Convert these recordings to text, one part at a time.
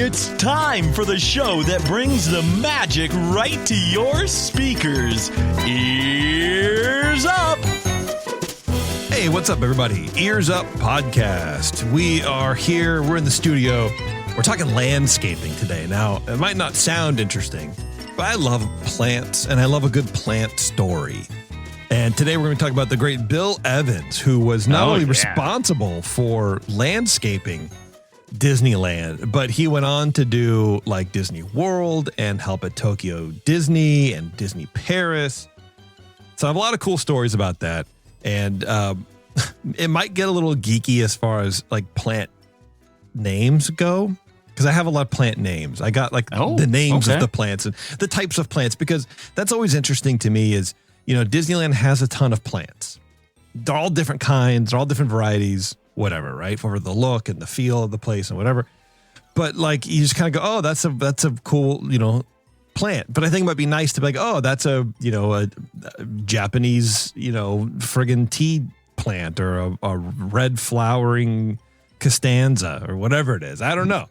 It's time for the show that brings the magic right to your speakers. Ears Up! Hey, what's up, everybody? Ears Up podcast. We are here. We're in the studio. We're talking landscaping today. Now, it might not sound interesting, but I love plants, and I love a good plant story. And today we're going to talk about the great Bill Evans, who was not only responsible for landscaping Disneyland, but he went on to do like Disney World and help at Tokyo Disney and Disney Paris. So I have a lot of cool stories about that. And it might get a little geeky as far as like plant names go, because I have a lot of plant names. I got like the names of the plants and the types of plants, because that's always interesting to me is, you know, Disneyland has a ton of plants. They're all different kinds, they're all different varieties, whatever, right? For the look and the feel of the place and whatever. But like, you just kind of go, oh, that's a cool, you know, plant. But I think it might be nice to be like, oh, that's a Japanese, you know, friggin' tea plant, or a red flowering Costanza, or whatever it is. I don't know.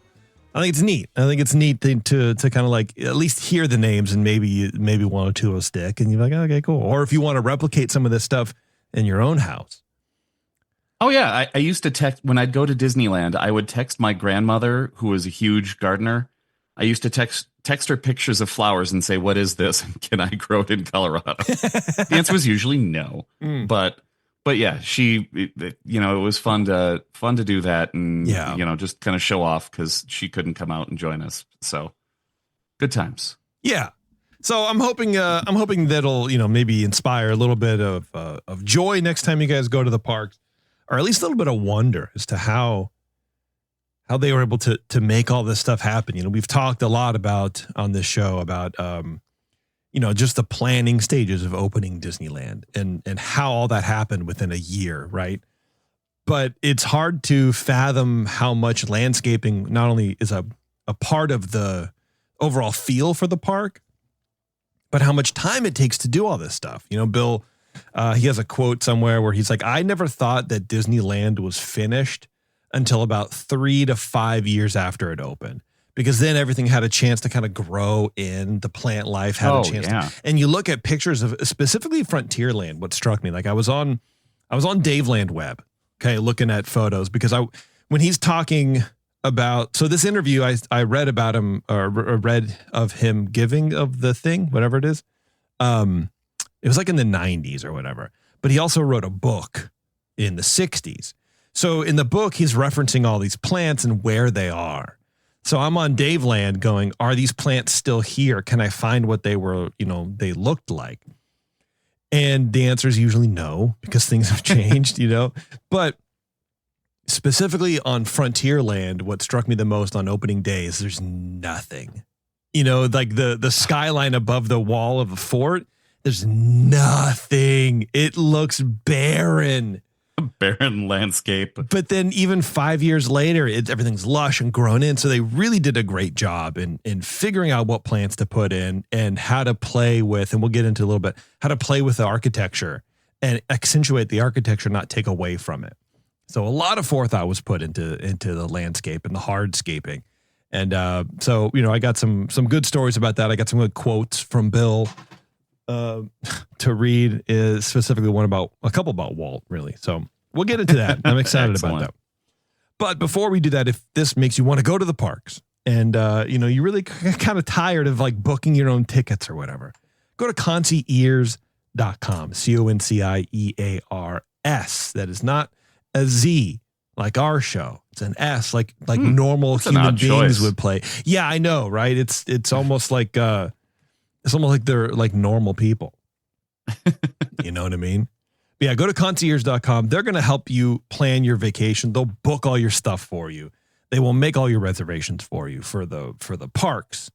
I think it's neat. I think it's neat to kind of like at least hear the names, and maybe one or two will stick, and you're like, okay, cool. Or if you want to replicate some of this stuff in your own house. Oh, yeah. I used to text when I'd go to Disneyland. I would text my grandmother, who was a huge gardener. I used to text her pictures of flowers and say, what is this? Can I grow it in Colorado? The answer was usually no. But yeah, it was fun to do that, and just kind of show off, because she couldn't come out and join us. So good times. Yeah. So I'm hoping that'll, you know, maybe inspire a little bit of joy next time you guys go to the parks, or at least a little bit of wonder as to how they were able to make all this stuff happen. You know, we've talked a lot about on this show about, just the planning stages of opening Disneyland and how all that happened within a year, right? But it's hard to fathom how much landscaping not only is a part of the overall feel for the park, but how much time it takes to do all this stuff. You know, Bill, he has a quote somewhere where he's like, I never thought that Disneyland was finished until about 3 to 5 years after it opened, because then everything had a chance to kind of grow in. The plant life had a chance to, and you look at pictures of specifically Frontierland. What struck me, like I was on Daveland Web, okay, looking at photos, because when he's talking about, so this interview I read about him, or read of him giving of the thing, whatever it is. It was like in the 90s or whatever, but he also wrote a book in the 60s. So in the book, he's referencing all these plants and where they are. So I'm on Daveland going, are these plants still here? Can I find what they were, they looked like? And the answer is usually no, because things have changed, but specifically on Frontierland, what struck me the most on opening day is there's nothing, like the skyline above the wall of the fort. There's nothing. It looks barren. A barren landscape. But then even 5 years later, everything's lush and grown in. So they really did a great job in figuring out what plants to put in and how to play with, and we'll get into a little bit, how to play with the architecture and accentuate the architecture, not take away from it. So a lot of forethought was put into the landscape and the hardscaping. And so, I got some good stories about that. I got some good quotes from Bill to read, is specifically a couple about Walt, really. So we'll get into that. I'm excited about that. But before we do that, if this makes you want to go to the parks and, you're really kind of tired of like booking your own tickets or whatever, go to conciears.com, CONCIEARS. That is not a Z like our show. It's an S like normal human beings would play. Yeah, I know, right? It's almost like, it's almost like they're like normal people. You know what I mean? But yeah, go to concierge.com. They're going to help you plan your vacation. They'll book all your stuff for you. They will make all your reservations for you for the parks,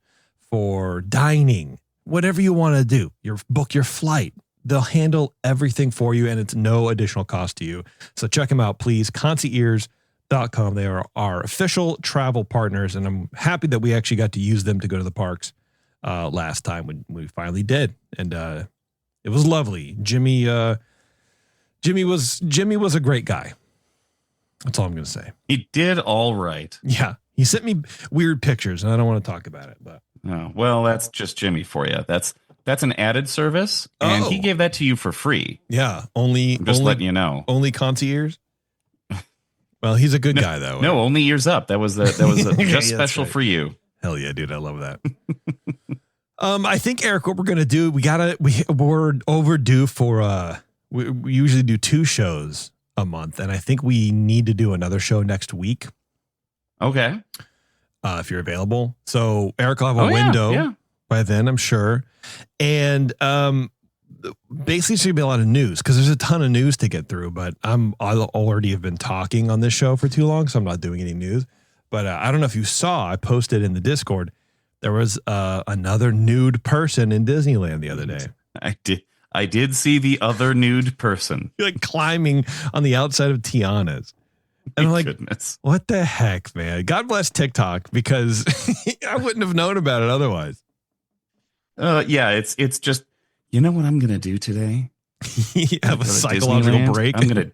for dining, whatever you want to do. Book your flight. They'll handle everything for you, and it's no additional cost to you. So check them out, please. Concierge.com. They are our official travel partners, and I'm happy that we actually got to use them to go to the parks last time when we finally did, and it was lovely. Jimmy was a great guy. That's all I'm going to say. He did all right. Yeah, He sent me weird pictures, and I don't want to talk about it. But Oh, well, that's just Jimmy for you. That's an added service, and he gave that to you for free. Yeah, I'm just letting you know. Only concierge. Well, he's a good guy though. No, only EarzUp. That was just special for you. Hell yeah, dude! I love that. I think, Eric, what we're gonna do, we're overdue for we usually do 2 shows a month, and I think we need to do another show next week. Okay. If you're available. So Eric will have a window by then, I'm sure. And basically it's going to be a lot of news because there's a ton of news to get through, but I already have been talking on this show for too long, so I'm not doing any news. But I don't know if you saw, I posted in the Discord, there was another nude person in Disneyland the other day. I did see the other nude person. Like climbing on the outside of Tiana's. And I'm like, goodness. What the heck, man? God bless TikTok, because I wouldn't have known about it otherwise. Yeah, it's just, you know what I'm gonna do today? You have a psychological break. I'm gonna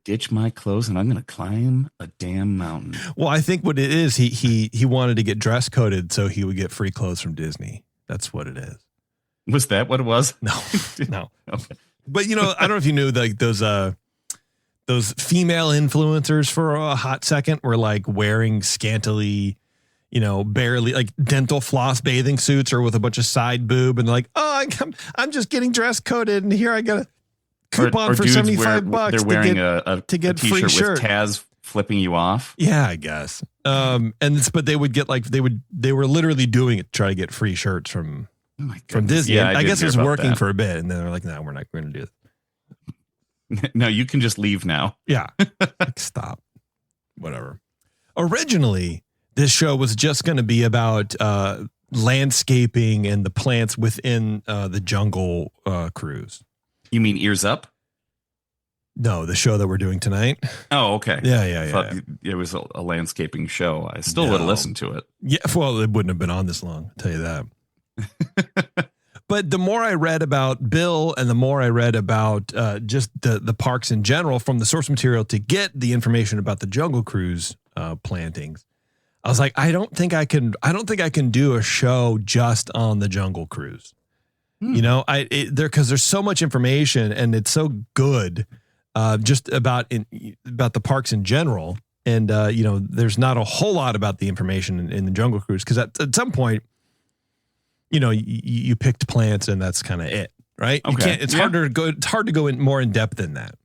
ditch my clothes and I'm gonna climb a damn mountain. Well, I think what it is, he wanted to get dress coded so he would get free clothes from Disney. That's what it is. Was that what it was? No. Okay. But I don't know if you knew, like those female influencers for a hot second were like wearing scantily, barely like dental floss bathing suits or with a bunch of side boob, and they're like, oh, I'm just getting dress coded, and here I got a coupon for $75. They're wearing a free shirt with Taz flipping you off. Yeah, I guess. But they would get they were literally doing it to try to get free shirts from Disney. Yeah, I guess it was working for a bit, and then they're like, no, we're not going to do this. No, you can just leave now. Yeah. Stop. Whatever. Originally, this show was just going to be about landscaping and the plants within the Jungle Cruise. You mean EarzUp? No, the show that we're doing tonight. Oh, okay. Yeah. It was a landscaping show. I still would have listened to it. Yeah, well, it wouldn't have been on this long, I'll tell you that. But the more I read about Bill and the more I read about just the parks in general from the source material to get the information about the Jungle Cruise plantings, I was like, I don't think I can do a show just on the Jungle Cruise. Because there's so much information and it's so good just about the parks in general. And, there's not a whole lot about the information in the Jungle Cruise because at some point, you picked plants and that's kind of it, right? Okay. It's hard to go in more in depth than that.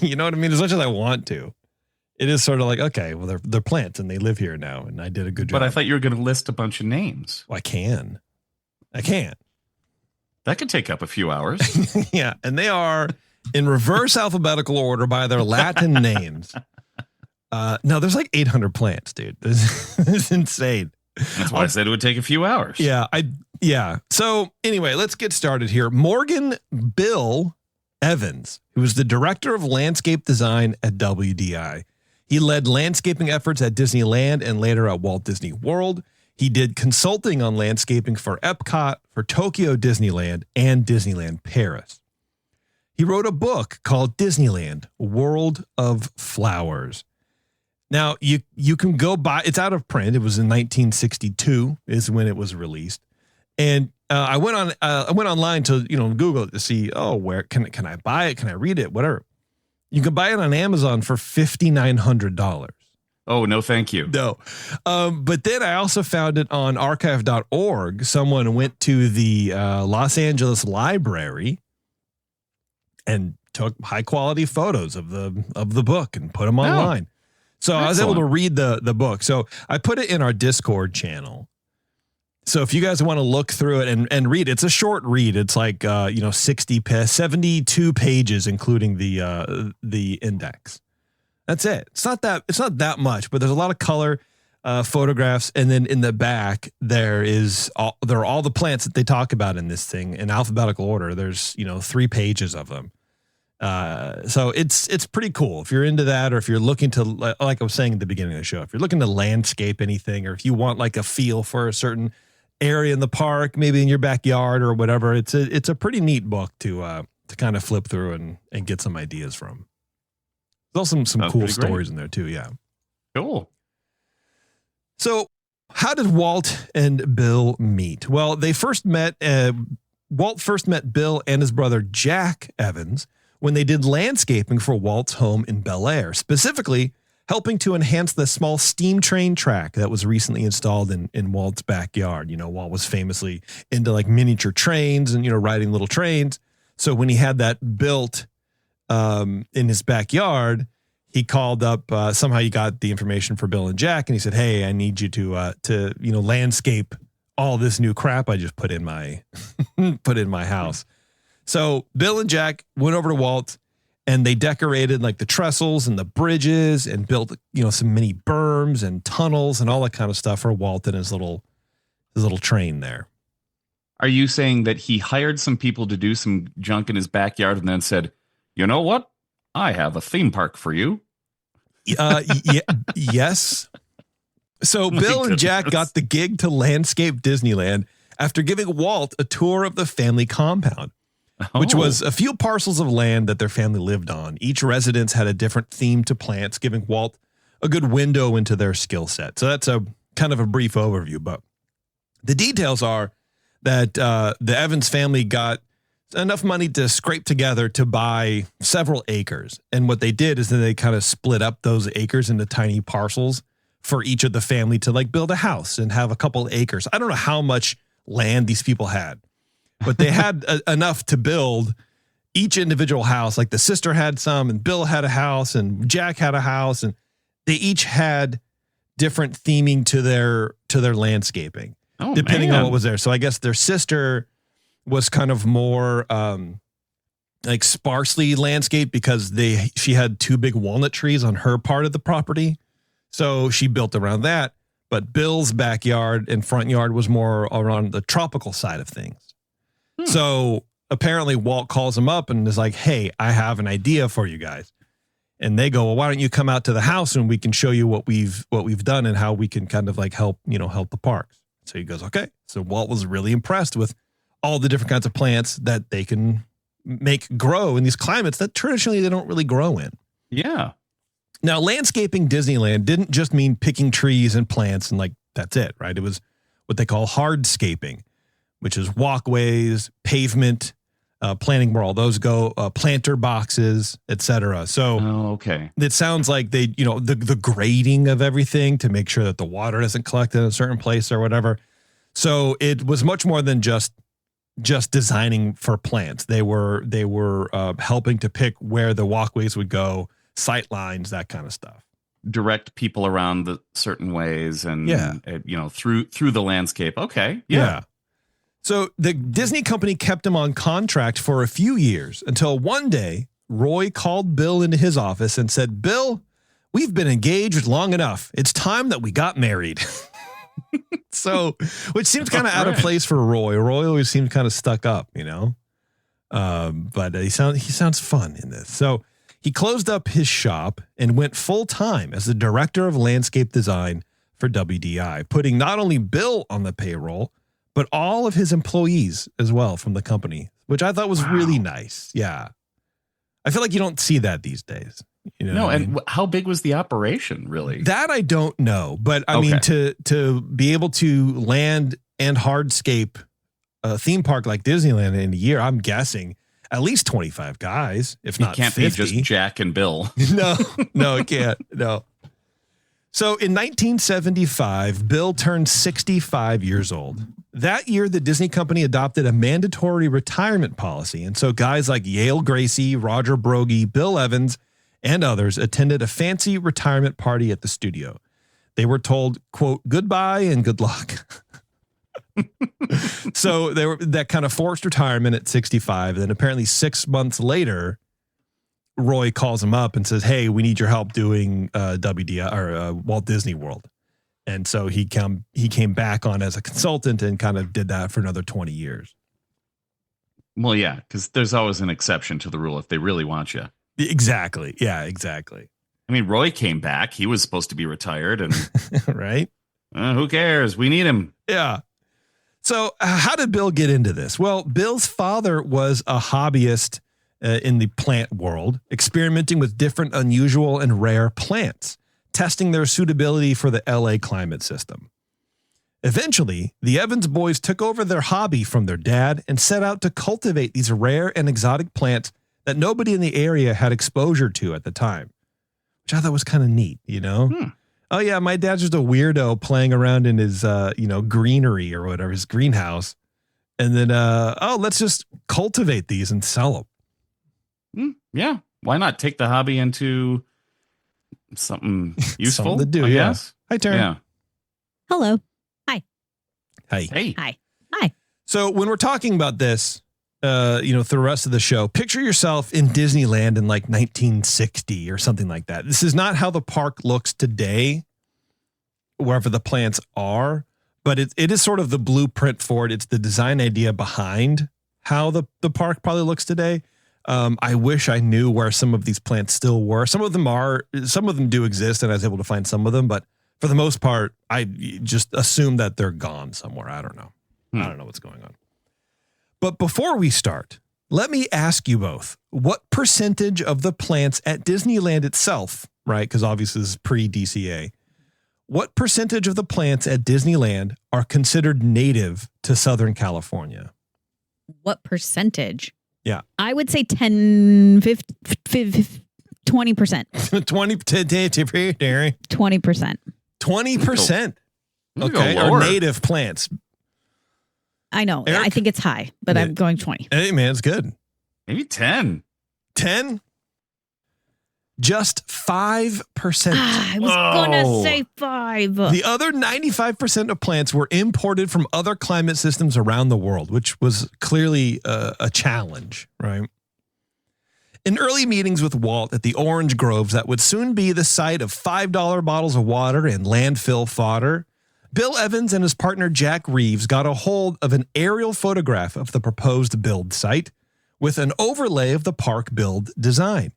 You know what I mean? As much as I want to, it is sort of like, okay, well, they're plants and they live here now, and I did a good job. But I thought you were going to list a bunch of names. Well, I can. That could take up a few hours. Yeah, and they are in reverse alphabetical order by their Latin names. No, there's like 800 plants, dude. This is insane. That's why I said it would take a few hours. Yeah. So anyway, let's get started here. Morgan Bill Evans, who was the director of landscape design at WDI. He led landscaping efforts at Disneyland and later at Walt Disney World. He did consulting on landscaping for Epcot, for Tokyo Disneyland, and Disneyland Paris. He wrote a book called Disneyland, World of Flowers. Now, you can go buy, it's out of print. It was in 1962 is when it was released. And I went online to, Google it to see, where can I buy it? Can I read it? Whatever. You can buy it on Amazon for $5,900. Oh, no, thank you. No. But then I also found it on archive.org. Someone went to the Los Angeles Library and took high quality photos of the book and put them online. So excellent. I was able to read the book. So I put it in our Discord channel. So if you guys want to look through it and read, it's a short read. It's like 72 pages, including the index. That's it. It's not that much, but there's a lot of color, photographs, and then in the back there are all the plants that they talk about in this thing in alphabetical order. There's 3 pages of them. So it's pretty cool if you're into that, or if you're looking to, like I was saying at the beginning of the show, if you're looking to landscape anything, or if you want like a feel for a certain area in the park, maybe in your backyard or whatever, it's a pretty neat book to kind of flip through and get some ideas from. There's also some cool stories in there too. Yeah. Cool. So how did Walt and Bill meet? Well, they first met, Walt first met Bill and his brother Jack Evans when they did landscaping for Walt's home in Bel Air, specifically helping to enhance the small steam train track that was recently installed in Walt's backyard. You know, Walt was famously into like miniature trains and, you know, riding little trains. So when he had that built in his backyard, he called up, somehow he got the information for Bill and Jack, and he said, hey, I need you to you know, landscape all this new crap I just put in my house. So Bill and Jack went over to Walt, and they decorated like the trestles and the bridges and built, you know, some mini berms and tunnels and all that kind of stuff for Walt and his little train there. Are you saying that he hired some people to do some junk in his backyard and then said, you know what? I have a theme park for you. Yes. So Bill and Jack got the gig to landscape Disneyland after giving Walt a tour of the family compound, which was a few parcels of land that their family lived on. Each residence had a different theme to plants, giving Walt a good window into their skill set. So that's a kind of a brief overview, but the details are that the Evans family got enough money to scrape together to buy several acres. And what they did is that they kind of split up those acres into tiny parcels for each of the family to like build a house and have a couple acres. I don't know how much land these people had, but they had enough to build each individual house. Like the sister had some, and Bill had a house, and Jack had a house, and they each had different theming to their landscaping, depending on what was there. So I guess their sister was kind of more like sparsely landscaped because she had two big walnut trees on her part of the property. So she built around that. But Bill's backyard and front yard was more around the tropical side of things. So apparently Walt calls him up and is like, hey, I have an idea for you guys. And they go, well, why don't you come out to the house and we can show you what we've done and how we can kind of like help the parks. So he goes, okay. So Walt was really impressed with all the different kinds of plants that they can make grow in these climates that traditionally they don't really grow in. Yeah. Now, landscaping Disneyland didn't just mean picking trees and plants and like, that's it, right? It was what they call hardscaping, which is walkways, pavement, planting where all those go, planter boxes, etc. So it sounds like they, the grading of everything to make sure that the water doesn't collect in a certain place or whatever. So it was much more than just designing for plants. They were helping to pick where the walkways would go, sight lines, that kind of stuff. Direct people around the certain ways and through the landscape. Okay. Yeah. So the Disney company kept him on contract for a few years until one day Roy called Bill into his office and said, Bill, we've been engaged long enough. It's time that we got married. So, which seems kind of out of place for Roy. Roy always seemed kind of stuck up, but he sounds fun in this. So he closed up his shop and went full time as the director of landscape design for WDI, putting not only Bill on the payroll, but all of his employees as well from the company, which I thought was really nice. Yeah. I feel like you don't see that these days. And how big was the operation, really? That I don't know, but I mean, to be able to land and hardscape a theme park like Disneyland in a year, I'm guessing at least 25 guys, if not 50. It can't be just Jack and Bill. No, it can't. No. So in 1975, Bill turned 65 years old. That year, the Disney company adopted a mandatory retirement policy. And so guys like Yale Gracie, Roger Broggie, Bill Evans, and others attended a fancy retirement party at the studio. They were told, quote, goodbye and good luck. So they were that kind of forced retirement at 65. And then apparently 6 months later, Roy calls him up and says, hey, we need your help doing WDI or Walt Disney World. And so he came back on as a consultant and kind of did that for another 20 years. Well, yeah, because there's always an exception to the rule if they really want you. Exactly. Yeah, exactly. I mean, Roy came back. He was supposed to be retired. And right. Who cares? We need him. Yeah. So how did Bill get into this? Well, Bill's father was a hobbyist in the plant world, experimenting with different unusual and rare plants, testing their suitability for the LA climate system. Eventually, the Evans boys took over their hobby from their dad and set out to cultivate these rare and exotic plants that nobody in the area had exposure to at the time, which I thought was kind of neat, you know? Oh yeah, my dad's just a weirdo playing around in his, greenery or whatever, his greenhouse. And then, let's just cultivate these and sell them. Yeah. Why not take the hobby into something useful? Something to do, yes. Hi, Taryn. Yeah. Hello. Hey. Hi. So when we're talking about this, through the rest of the show, picture yourself in Disneyland in like 1960 or something like that. This is not how the park looks today, wherever the plants are, but it is sort of the blueprint for it. It's the design idea behind how the park probably looks today. I wish I knew where some of these plants still were. Some of them do exist, and I was able to find some of them, but for the most part, I just assume that they're gone somewhere. I don't know. I don't know what's going on. But before we start, let me ask you both, what percentage of the plants at Disneyland itself, right? Because obviously this is pre-DCA. What percentage of the plants at Disneyland are considered native to Southern California? What percentage? Yeah. I would say 10, 50, 20%. 20%. 20%. Okay. Are native plants. I know. Eric? I think it's high, but I'm going 20. Hey, man, it's good. Maybe 10. 10? Just 5%. I was going to say 5. The other 95% of plants were imported from other climate systems around the world, which was clearly a challenge, right? In early meetings with Walt at the orange groves that would soon be the site of $5 bottles of water and landfill fodder, Bill Evans and his partner Jack Reeves got a hold of an aerial photograph of the proposed build site with an overlay of the park build design.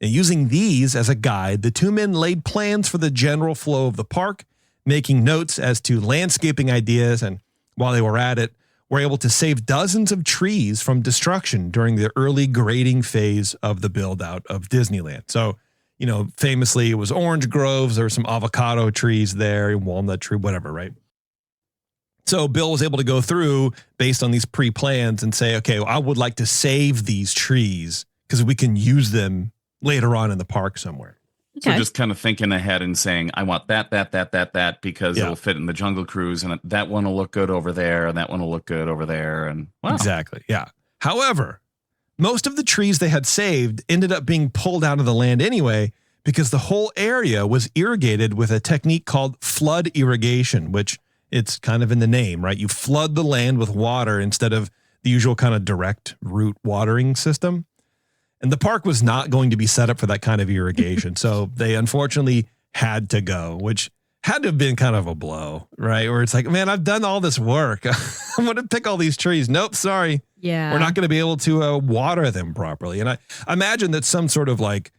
And using these as a guide, the two men laid plans for the general flow of the park, making notes as to landscaping ideas, and while they were at it, were able to save dozens of trees from destruction during the early grading phase of the build out of Disneyland. So, famously it was orange groves. There were some avocado trees there, walnut tree, whatever, right? So Bill was able to go through based on these pre-plans and say, okay, well, I would like to save these trees because we can use them later on in the park somewhere. So just kind of thinking ahead and saying, I want that, because it'll fit in the Jungle Cruise, and that one will look good over there, and that one will look good over there. And wow. Exactly. Yeah. However, most of the trees they had saved ended up being pulled out of the land anyway, because the whole area was irrigated with a technique called flood irrigation, which it's kind of in the name, right? You flood the land with water instead of the usual kind of direct root watering system. And the park was not going to be set up for that kind of irrigation. So they unfortunately had to go, which had to have been kind of a blow, right? Where it's like, man, I've done all this work. I'm going to pick all these trees. Nope, sorry. Yeah. We're not going to be able to water them properly. And I imagine that some sort of like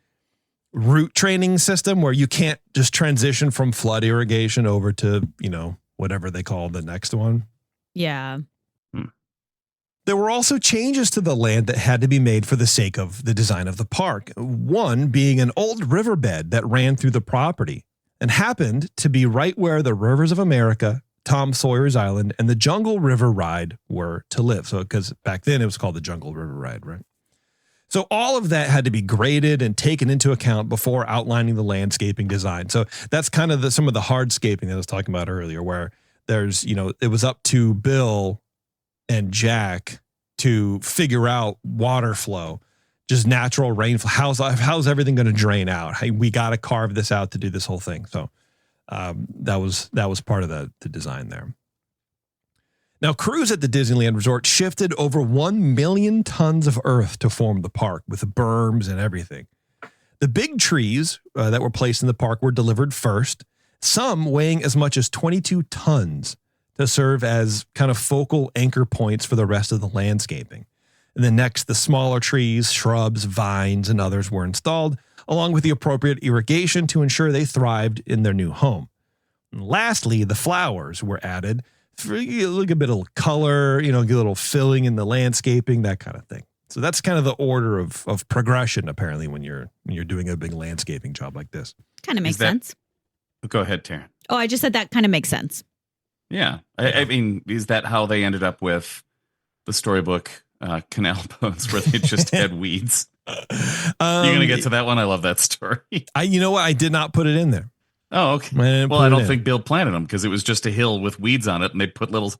root training system where you can't just transition from flood irrigation over to, whatever they call the next one. Yeah. There were also changes to the land that had to be made for the sake of the design of the park. One being an old riverbed that ran through the property and happened to be right where the Rivers of America, Tom Sawyer's Island, and the Jungle River Ride were to live. So, because back then it was called the Jungle River Ride, right? So all of that had to be graded and taken into account before outlining the landscaping design. So that's kind of some of the hardscaping that I was talking about earlier, where there's, it was up to Bill and Jack to figure out water flow, just natural rainfall. How's everything going to drain out? Hey, we got to carve this out to do this whole thing. So that was part of the design there. Now, crews at the Disneyland Resort shifted over 1 million tons of earth to form the park with berms and everything. The big trees that were placed in the park were delivered first, some weighing as much as 22 tons to serve as kind of focal anchor points for the rest of the landscaping. And then next, the smaller trees, shrubs, vines, and others were installed, along with the appropriate irrigation to ensure they thrived in their new home. And lastly, the flowers were added for a bit of color, get a little filling in the landscaping, that kind of thing. So that's kind of the order of progression, apparently, when you're doing a big landscaping job like this. Kind of makes sense. Go ahead, Taryn. Oh, I just said that kind of makes sense. Yeah. I mean, is that how they ended up with the storybook canal bones where they just had weeds? You're going to get to that one? I love that story. You know what? I did not put it in there. Oh, okay. Well, I don't think Bill planted them because it was just a hill with weeds on it, and they put little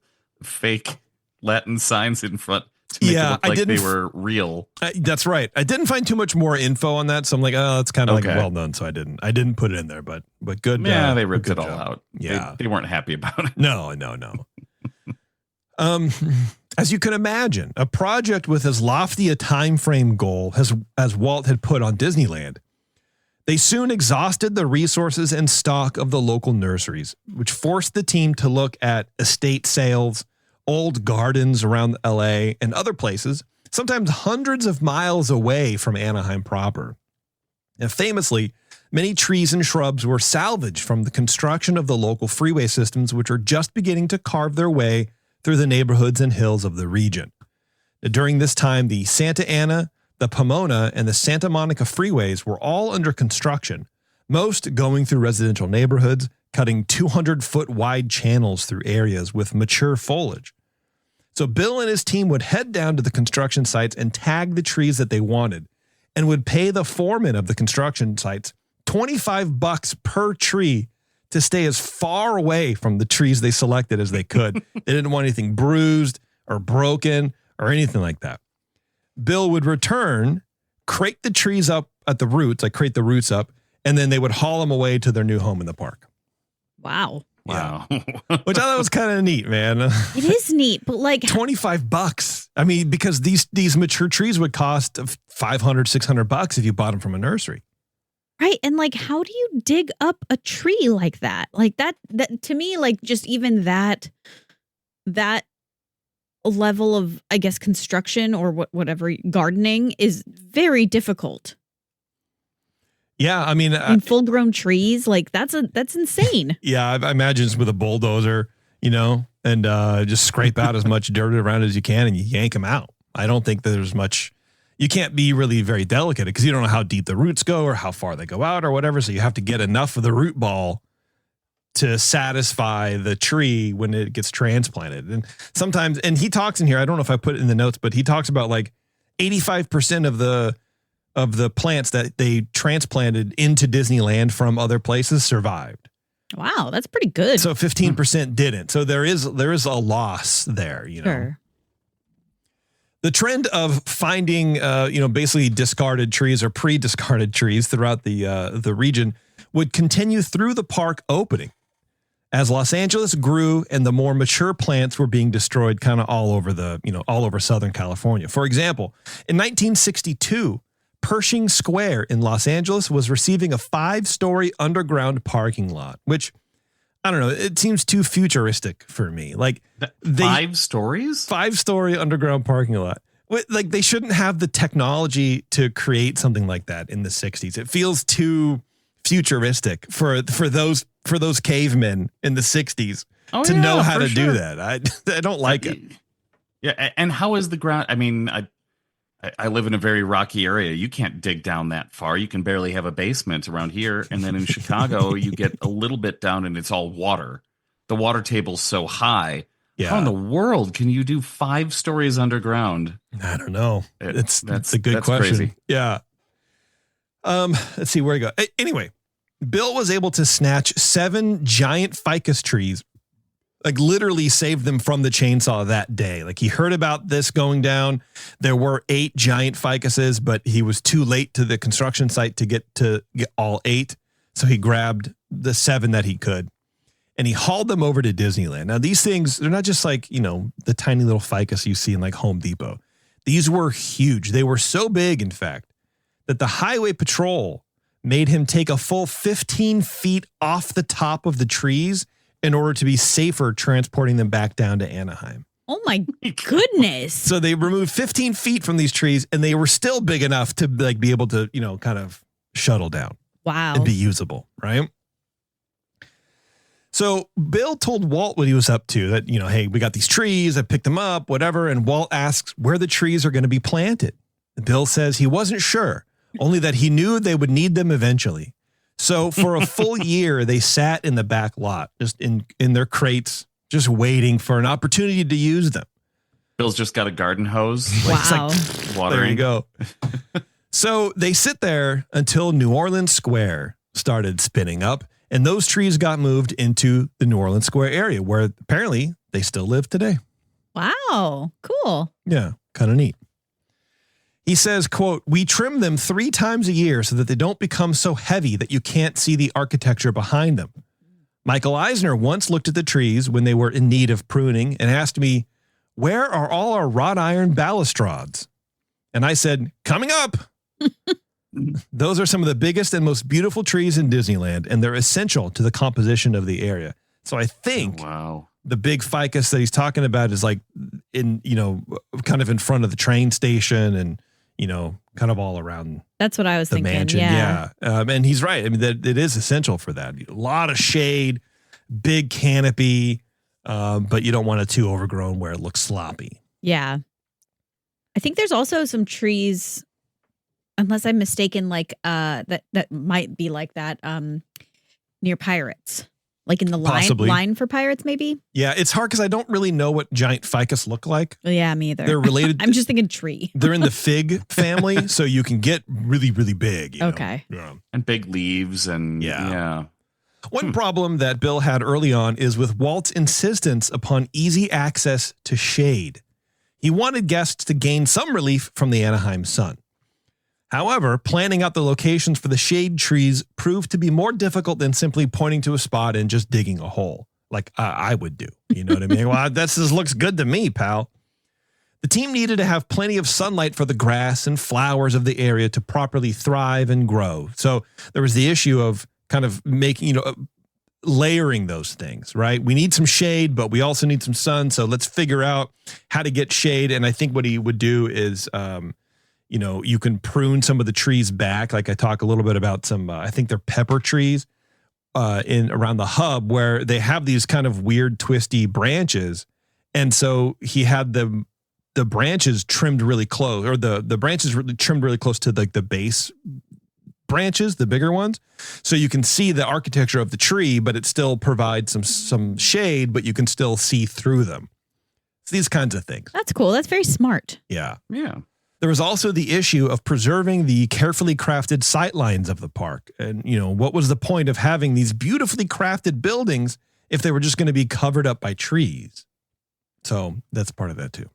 fake Latin signs in front to make it look like they were real. That's right. I didn't find too much more info on that, so I'm like, oh, it's kind of like well known, so I didn't put it in there. But good. Yeah, they ripped it all job. out. Yeah, they weren't happy about it. No. As you can imagine, a project with as lofty a time frame goal as Walt had put on Disneyland, they soon exhausted the resources and stock of the local nurseries, which forced the team to look at estate sales, old gardens around LA, and other places, sometimes hundreds of miles away from Anaheim proper. And famously, many trees and shrubs were salvaged from the construction of the local freeway systems, which are just beginning to carve their way through the neighborhoods and hills of the region. During this time, the Santa Ana, the Pomona, and the Santa Monica freeways were all under construction, most going through residential neighborhoods, cutting 200-foot wide channels through areas with mature foliage. So Bill and his team would head down to the construction sites and tag the trees that they wanted, and would pay the foreman of the construction sites $25 per tree to stay as far away from the trees they selected as they could. They didn't want anything bruised or broken or anything like that. Bill would return, crate the trees up at the roots, crate the roots up, and then they would haul them away to their new home in the park. Wow. Wow. Which I thought was kind of neat, man. It is neat, but like $25. I mean, because these mature trees would cost $500, $600 if you bought them from a nursery. Right. And like, how do you dig up a tree like that? Like that to me, like just even that level of, I guess, construction or whatever gardening is very difficult. Yeah. I mean, and full grown trees, like that's insane. Yeah. I imagine it's with a bulldozer, and just scrape out as much dirt around as you can and you yank them out. I don't think that there's much. You can't be really very delicate because you don't know how deep the roots go or how far they go out or whatever. So you have to get enough of the root ball to satisfy the tree when it gets transplanted. And sometimes, and he talks in here, I don't know if I put it in the notes, but he talks about like 85% of the plants that they transplanted into Disneyland from other places survived. Wow, that's pretty good. So 15% didn't. So there is a loss there, Sure. The trend of finding, basically discarded trees or pre-discarded trees throughout the region would continue through the park opening as Los Angeles grew and the more mature plants were being destroyed kind of all over Southern California. For example, in 1962, Pershing Square in Los Angeles was receiving a 5-story underground parking lot, which I don't know. It seems too futuristic for me. Like 5 stories? 5-story underground parking lot. Like they shouldn't have the technology to create something like that in the 60s. It feels too futuristic for those cavemen in the 60s to know how to do that. I don't like it. Yeah, and how is the ground? I mean, I live in a very rocky area. You can't dig down that far. You can barely have a basement around here. And then in Chicago, you get a little bit down and it's all water. The water table's so high. Yeah. How in the world can you do 5 stories underground? I don't know. That's a good question. Crazy. Yeah. Let's see where to go. Anyway, Bill was able to snatch 7 giant ficus trees, like literally saved them from the chainsaw that day. Like he heard about this going down. There were 8 giant ficuses, but he was too late to the construction site to get all 8. So he grabbed the 7 that he could and he hauled them over to Disneyland. Now these things, they're not just like, the tiny little ficus you see in like Home Depot. These were huge. They were so big, in fact, that the highway patrol made him take a full 15 feet off the top of the trees in order to be safer transporting them back down to Anaheim. Oh my goodness. So they removed 15 feet from these trees and they were still big enough to like be able to, kind of shuttle down. Wow. And be usable, right? So Bill told Walt what he was up to, that, hey, we got these trees, I picked them up, whatever. And Walt asks where the trees are going to be planted. Bill says he wasn't sure, only that he knew they would need them eventually. So for a full year, they sat in the back lot, just in their crates, just waiting for an opportunity to use them. Bill's just got a garden hose. Wow. Watering. There you go. So they sit there until New Orleans Square started spinning up, and those trees got moved into the New Orleans Square area, where apparently they still live today. Wow. Cool. Yeah, kind of neat. He says, quote, "We trim them 3 times a year so that they don't become so heavy that you can't see the architecture behind them. Michael Eisner once looked at the trees when they were in need of pruning and asked me, 'Where are all our wrought iron balustrades?' And I said, 'Coming up.' Those are some of the biggest and most beautiful trees in Disneyland, and they're essential to the composition of the area." So I think the big ficus that he's talking about is like in, kind of in front of the train station and, kind of all around. That's what I was the thinking. mansion. Yeah. And he's right. I mean, that it is essential for that. A lot of shade, big canopy, but you don't want it too overgrown where it looks sloppy. Yeah. I think there's also some trees, unless I'm mistaken, like that might be like that near Pirates. Like in the line for Pirates, maybe? Yeah, it's hard because I don't really know what giant ficus look like. Yeah, me either. They're related. I'm just thinking tree. They're in the fig family, so you can get really, really big. Okay. Yeah. And big leaves and yeah. One problem that Bill had early on is with Walt's insistence upon easy access to shade. He wanted guests to gain some relief from the Anaheim sun. However, planning out the locations for the shade trees proved to be more difficult than simply pointing to a spot and just digging a hole, like I would do. You know what I mean? Well, this looks good to me, pal. The team needed to have plenty of sunlight for the grass and flowers of the area to properly thrive and grow. So there was the issue of kind of making, layering those things, right? We need some shade, but we also need some sun. So let's figure out how to get shade. And I think what he would do is, you can prune some of the trees back. Like I talk a little bit about some, I think they're pepper trees in around the hub where they have these kind of weird twisty branches. And so he had the branches trimmed really close, or the branches really trimmed really close to like the base branches, the bigger ones. So you can see the architecture of the tree, but it still provides some shade, but you can still see through them. It's these kinds of things. That's cool. That's very smart. Yeah. Yeah. There was also the issue of preserving the carefully crafted sightlines of the park. And, what was the point of having these beautifully crafted buildings if they were just going to be covered up by trees? So that's part of that too.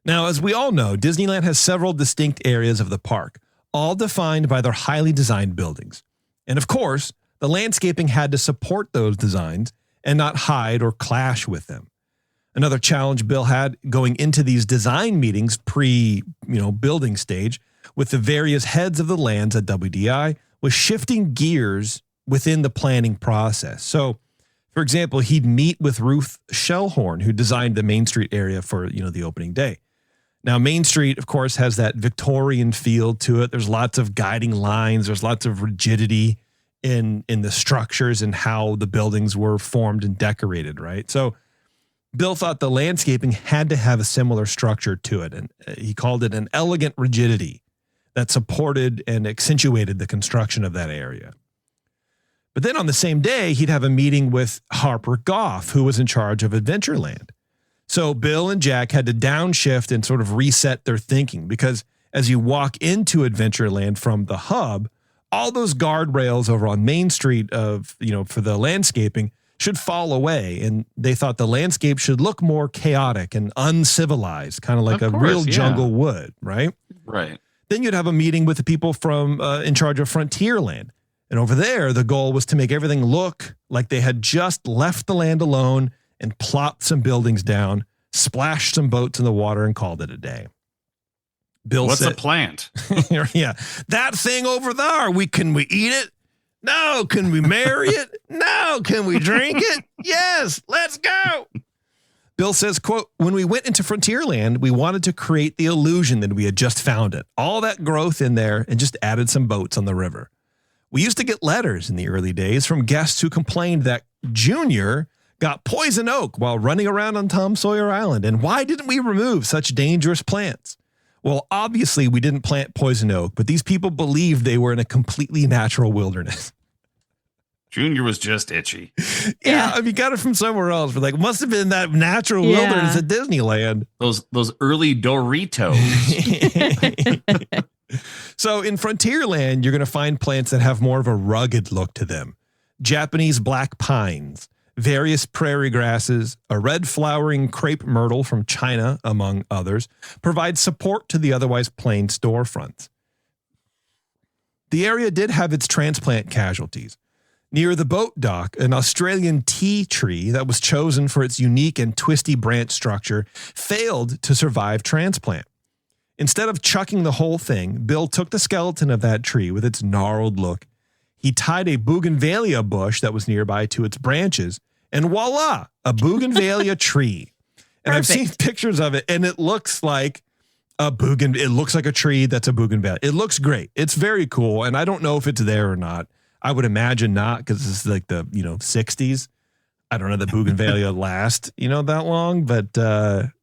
Now, as we all know, Disneyland has several distinct areas of the park, all defined by their highly designed buildings. And of course, the landscaping had to support those designs and not hide or clash with them. Another challenge Bill had going into these design meetings building stage with the various heads of the lands at WDI was shifting gears within the planning process. So, for example, he'd meet with Ruth Shellhorn, who designed the Main Street area for, the opening day. Now, Main Street, of course, has that Victorian feel to it. There's lots of guiding lines. There's lots of rigidity in the structures and how the buildings were formed and decorated, right? So Bill thought the landscaping had to have a similar structure to it, and he called it an elegant rigidity that supported and accentuated the construction of that area. But then on the same day, he'd have a meeting with Harper Goff, who was in charge of Adventureland. So Bill and Jack had to downshift and sort of reset their thinking, because as you walk into Adventureland from the hub, all those guardrails over on Main Street for the landscaping should fall away. And they thought the landscape should look more chaotic and uncivilized, kind of like real jungle would, right? Right. Then you'd have a meeting with the people from in charge of Frontierland. And over there, the goal was to make everything look like they had just left the land alone and plopped some buildings down, splashed some boats in the water, and called it a day. Bill What's said, a plant? Yeah, that thing over there, can we eat it? No. Can we marry it? No. Can we drink it? Yes. Let's go. Bill says, quote, "When we went into Frontierland, we wanted to create the illusion that we had just found it. All that growth in there and just added some boats on the river. We used to get letters in the early days from guests who complained that Junior got poison oak while running around on Tom Sawyer Island. And why didn't we remove such dangerous plants? Well, obviously we didn't plant poison oak, but these people believed they were in a completely natural wilderness." Junior was just itchy. Yeah, I mean, got it from somewhere else. But like, must have been that natural wilderness at Disneyland. Those early Doritos. So in Frontierland, you're going to find plants that have more of a rugged look to them. Japanese black pines, various prairie grasses, a red flowering crepe myrtle from China, among others, provide support to the otherwise plain storefronts. The area did have its transplant casualties. Near the boat dock, an Australian tea tree that was chosen for its unique and twisty branch structure failed to survive transplant. Instead of chucking the whole thing, Bill took the skeleton of that tree with its gnarled look. He tied a bougainvillea bush that was nearby to its branches, and voila, a bougainvillea tree. And I've seen pictures of it, and it looks like it looks like a tree that's a bougainvillea. It looks great. It's very cool, and I don't know if it's there or not. I would imagine not, because it's like the 60s. I don't know that bougainvillea last that long, but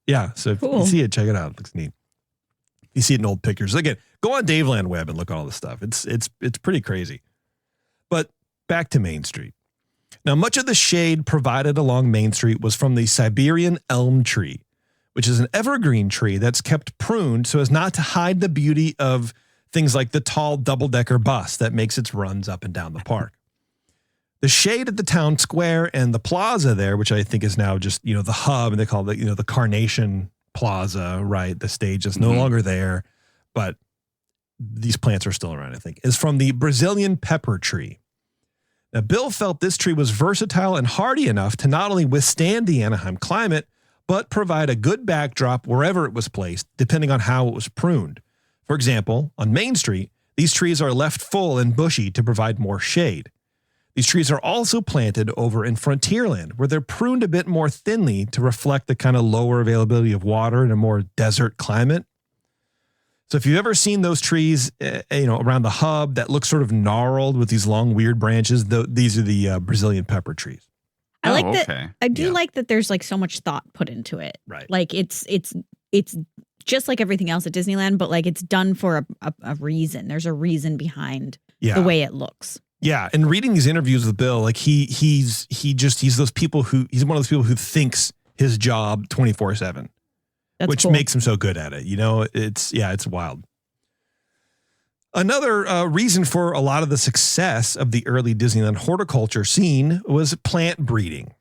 yeah. So if you see it, check it out. It looks neat. You see it in old pictures. Again, go on Daveland Web and look at all this stuff. It's pretty crazy. But back to Main Street. Now, much of the shade provided along Main Street was from the Siberian elm tree, which is an evergreen tree that's kept pruned so as not to hide the beauty of things like the tall double-decker bus that makes its runs up and down the park. The shade at the town square and the plaza there, which I think is now just, the hub, and they call it, the Carnation Plaza, right? The stage is no longer there, but these plants are still around, I think, is from the Brazilian pepper tree. Now, Bill felt this tree was versatile and hardy enough to not only withstand the Anaheim climate, but provide a good backdrop wherever it was placed, depending on how it was pruned. For example, on Main Street, these trees are left full and bushy to provide more shade. These trees are also planted over in Frontierland, where they're pruned a bit more thinly to reflect the kind of lower availability of water in a more desert climate. So if you've ever seen those trees, around the hub that look sort of gnarled with these long, weird branches, these are the Brazilian pepper trees. I like that. Okay. I do like that there's like so much thought put into it. Right. Like it's just like everything else at Disneyland, but like it's done for a reason. There's a reason behind the way it looks. Yeah. And reading these interviews with Bill, like he's those people he's one of those people who thinks his job 24/7, which makes him so good at it. It's wild. Another reason for a lot of the success of the early Disneyland horticulture scene was plant breeding.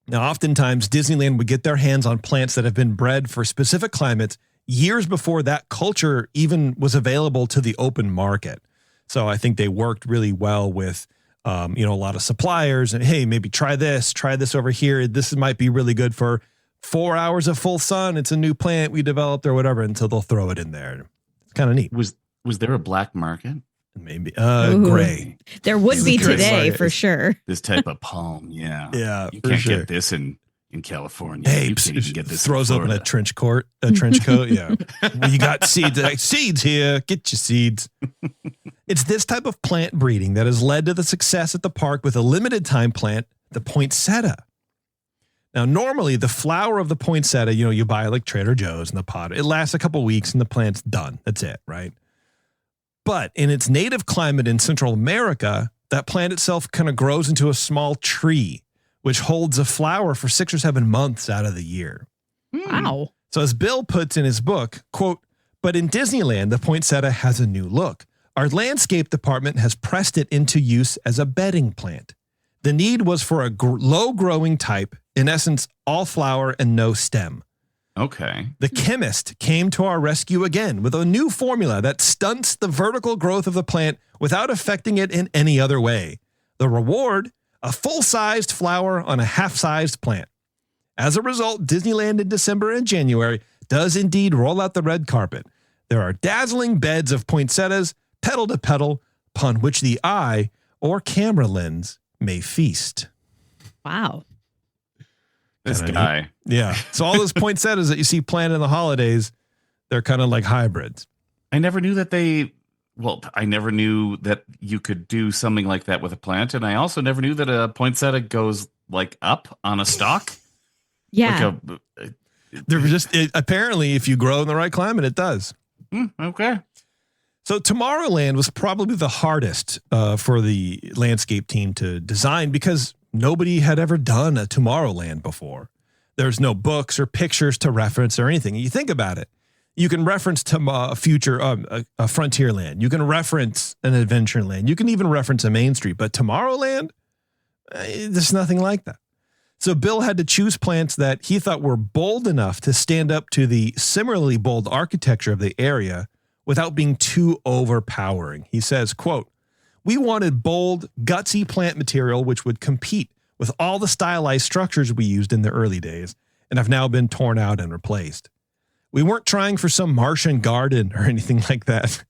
Now, oftentimes Disneyland would get their hands on plants that have been bred for specific climates years before that culture even was available to the open market. So I think they worked really well with, a lot of suppliers and, hey, maybe try this over here. This might be really good for 4 hours of full sun. It's a new plant we developed or whatever, until they'll throw it in there. It's kind of neat. Was there a black market? Maybe gray. There would be today for sure. This type of palm, yeah. Yeah, you can't get this in California. Hey, you can't even get this throws open a trench coat. Yeah. Well, you got seeds here. Get your seeds. It's this type of plant breeding that has led to the success at the park with a limited time plant, the poinsettia. Now, normally the flower of the poinsettia, you buy like Trader Joe's in the pot. It lasts a couple weeks and the plant's done. That's it, right? But in its native climate in Central America, that plant itself kind of grows into a small tree, which holds a flower for 6 or 7 months out of the year. Wow. So as Bill puts in his book, quote, "But in Disneyland, the poinsettia has a new look. Our landscape department has pressed it into use as a bedding plant. The need was for a low-growing type, in essence, all flower and no stem. Okay. The chemist came to our rescue again with a new formula that stunts the vertical growth of the plant without affecting it in any other way. The reward, a full-sized flower on a half-sized plant. As a result, Disneyland in December and January does indeed roll out the red carpet. There are dazzling beds of poinsettias, petal to petal, upon which the eye or camera lens may feast." Wow. This guy. Yeah. So all those poinsettias that you see planted in the holidays, they're kind of like hybrids. I never knew that you could do something like that with a plant. And I also never knew that a poinsettia goes like up on a stalk. Yeah. Apparently if you grow in the right climate, it does. Okay. So Tomorrowland was probably the hardest for the landscape team to design because nobody had ever done a Tomorrowland before. There's no books or pictures to reference or anything. You think about it. You can reference a Frontierland. You can reference an Adventureland. You can even reference a Main Street. But Tomorrowland, there's nothing like that. So Bill had to choose plants that he thought were bold enough to stand up to the similarly bold architecture of the area without being too overpowering. He says, quote, "We wanted bold, gutsy plant material which would compete with all the stylized structures we used in the early days and have now been torn out and replaced. We weren't trying for some Martian garden or anything like that."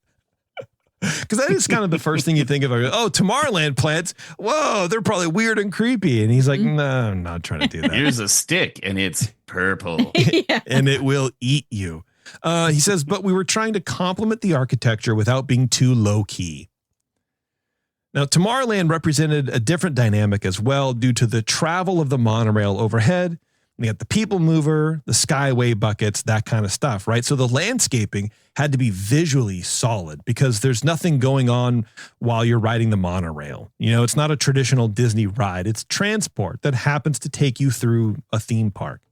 Because that is kind of the first thing you think of. Oh, Tomorrowland plants. Whoa, they're probably weird and creepy. And he's like, no, I'm not trying to do that. Here's a stick and it's purple. Yeah. And it will eat you. He says, but we were trying to complement the architecture without being too low key. Now, Tomorrowland represented a different dynamic as well due to the travel of the monorail overhead. You got the people mover, the skyway buckets, that kind of stuff, right? So the landscaping had to be visually solid because there's nothing going on while you're riding the monorail. You know, it's not a traditional Disney ride. It's transport that happens to take you through a theme park.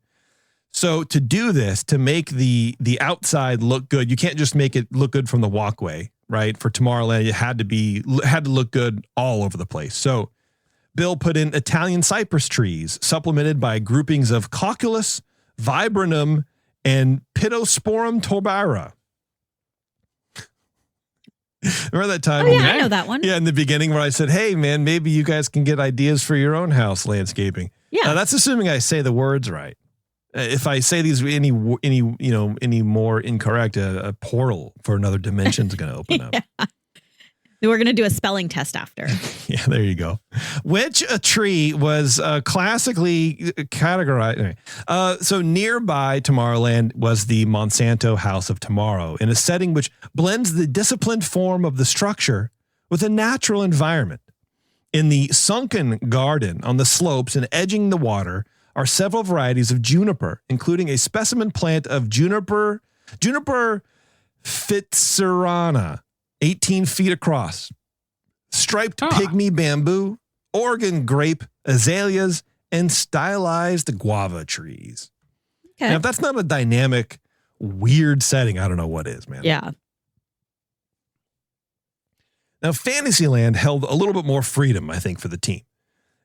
So to do this, to make the outside look good, you can't just make it look good from the walkway, right? For Tomorrowland, it had to look good all over the place. So Bill put in Italian cypress trees, supplemented by groupings of cocculus, viburnum, and Pittosporum torbara. Remember that time? Oh, yeah, I know that one. Yeah, in the beginning where I said, hey, man, maybe you guys can get ideas for your own house landscaping. Yeah. That's assuming I say the words right. If I say these any more incorrect, a portal for another dimension is going to open up. Yeah. We're going to do a spelling test after. Yeah, there you go. Which a tree was classically categorized. So nearby Tomorrowland was the Monsanto House of Tomorrow in a setting which blends the disciplined form of the structure with a natural environment. In the sunken garden on the slopes and edging the water are several varieties of juniper, including a specimen plant of Juniper Fitzgerana, 18 feet across, striped pygmy bamboo, Oregon grape, azaleas, and stylized guava trees. Okay. Now, if that's not a dynamic, weird setting, I don't know what is, man. Yeah. Now, Fantasyland held a little bit more freedom, I think, for the team.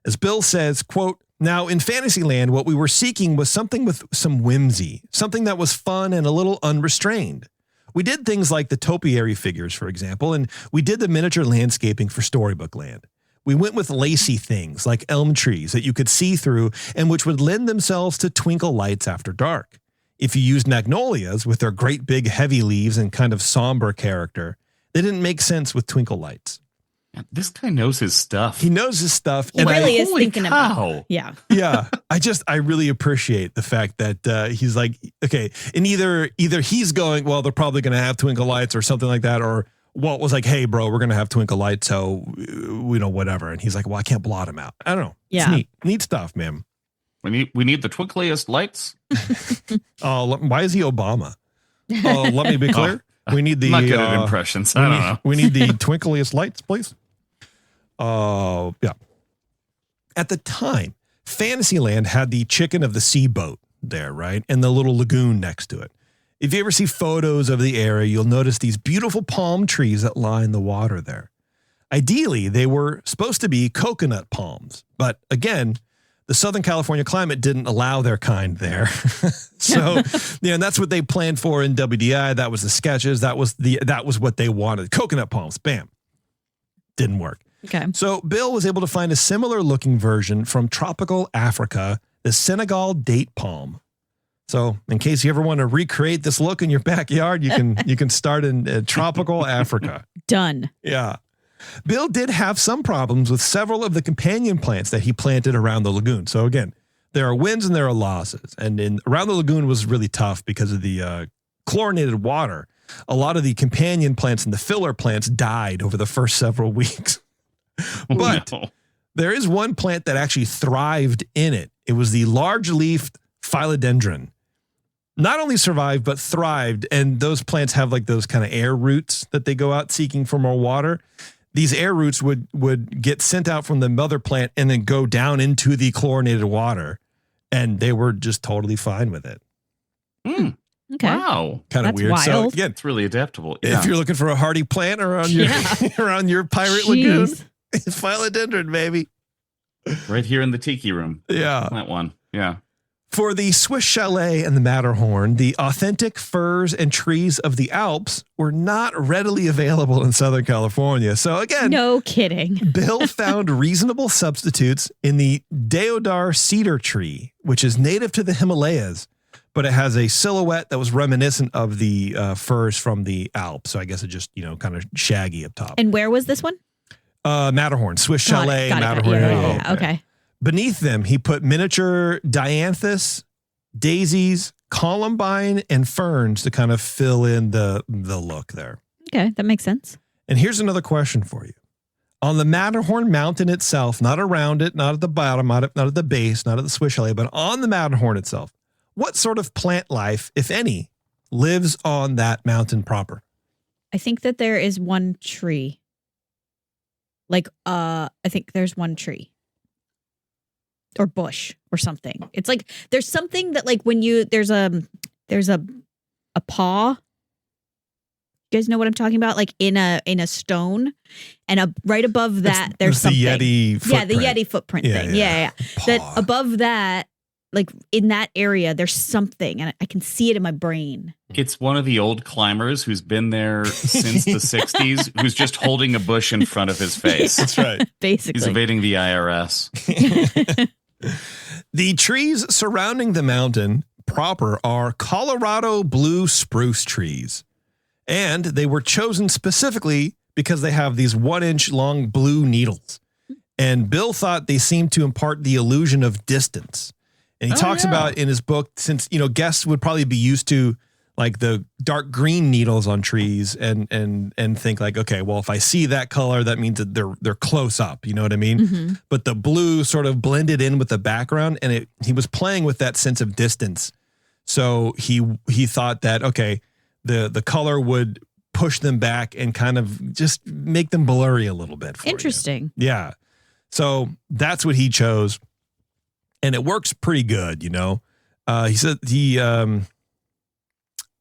As Bill says, quote, "Now, in Fantasyland, what we were seeking was something with some whimsy, something that was fun and a little unrestrained. We did things like the topiary figures, for example, and we did the miniature landscaping for Storybook Land. We went with lacy things like elm trees that you could see through and which would lend themselves to twinkle lights after dark. If you used magnolias with their great big heavy leaves and kind of somber character, they didn't make sense with twinkle lights." This guy knows his stuff. He knows his stuff. He really is thinking cow. about. Yeah. Yeah. I really appreciate the fact that he's like, okay, and either he's going, well, they're probably going to have twinkle lights or something like that. Or Walt was like, hey, bro, we're going to have twinkle lights. So, whatever. And he's like, well, I can't blot him out. I don't know. Yeah. It's neat stuff, man. We need the twinkliest lights. Why is he Obama? Let me be clear. We need the I'm not good at impressions. I don't know. We need the twinkliest lights, please. Yeah. At the time, Fantasyland had the chicken of the sea boat there, right? And the little lagoon next to it. If you ever see photos of the area, you'll notice these beautiful palm trees that line the water there. Ideally, they were supposed to be coconut palms, but again, the Southern California climate didn't allow their kind there. So, and that's what they planned for in WDI. That was the sketches. That was what they wanted. Coconut palms. Bam. Didn't work. Okay. So Bill was able to find a similar looking version from tropical Africa, the Senegal date palm. So in case you ever want to recreate this look in your backyard, you can start in tropical Africa. Done. Yeah. Bill did have some problems with several of the companion plants that he planted around the lagoon. So again, there are wins and there are losses. And around the lagoon was really tough because of the chlorinated water. A lot of the companion plants and the filler plants died over the first several weeks. But there is one plant that actually thrived in it. It was the large-leafed philodendron. not only survived, but thrived. And those plants have like those kind of air roots that they go out seeking for more water. These air roots would get sent out from the mother plant and then go down into the chlorinated water. And they were just totally fine with it. Mm. Okay. Wow. Kind of weird. Wild. So again, It's really adaptable. Yeah. if you're looking for a hardy plant around your around your pirate Jeez. lagoon, it's philodendron, baby. Right here in the tiki room. Yeah. That one. Yeah. For the Swiss chalet and the Matterhorn, the authentic firs and trees of the Alps were not readily available in Southern California. So again, No kidding. Bill found reasonable substitutes in the deodar cedar tree, which is native to the Himalayas, but it has a silhouette that was reminiscent of the firs from the Alps. So I guess it just, kind of shaggy up top. And where was this one? Matterhorn, Swiss Got it, chalet, got it, got it. Matterhorn. Yeah. Okay. Beneath them, he put miniature dianthus, daisies, columbine, and ferns to kind of fill in the look there. Okay. That makes sense. And here's another question for you. On the Matterhorn mountain itself, not around it, not at the bottom, not at the base, not at the Swiss chalet, but on the Matterhorn itself, what sort of plant life, if any, lives on that mountain proper? I think that there is one tree. I think there's one tree. Or bush or something. It's like there's something that like when there's a paw. You guys know what I'm talking about? Like in a stone, and right above that there's something. The Yeti footprint. Yeah, the Yeti footprint thing. Yeah. That above that, like in that area, there's something, and I can see it in my brain. It's one of the old climbers who's been there since the 60s, who's just holding a bush in front of his face. That's right. Basically. He's evading the IRS. The trees surrounding the mountain proper are Colorado blue spruce trees. And they were chosen specifically because they have these 1-inch long blue needles. And Bill thought they seemed to impart the illusion of distance. And he talks about in his book, since, guests would probably be used to like the dark green needles on trees and think like, okay, well, if I see that color, that means that they're close up. You know what I mean? Mm-hmm. But the blue sort of blended in with the background, and he was playing with that sense of distance. So he thought that, okay, the color would push them back and kind of just make them blurry a little bit. Interesting. You. Yeah. So that's what he chose. And it works pretty good, He said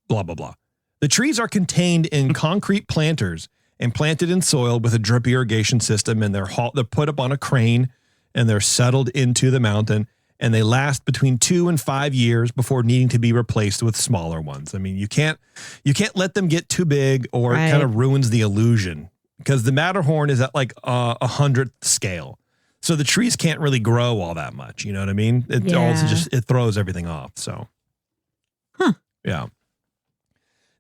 blah, blah, blah. The trees are contained in concrete planters and planted in soil with a drip irrigation system, and they're put up on a crane and they're settled into the mountain, and they last between 2 and 5 years before needing to be replaced with smaller ones. I mean, you can't let them get too big, or it kind of ruins the illusion, because the Matterhorn is at like 100th scale. So the trees can't really grow all that much. You know what I mean? It also it throws everything off. So, yeah.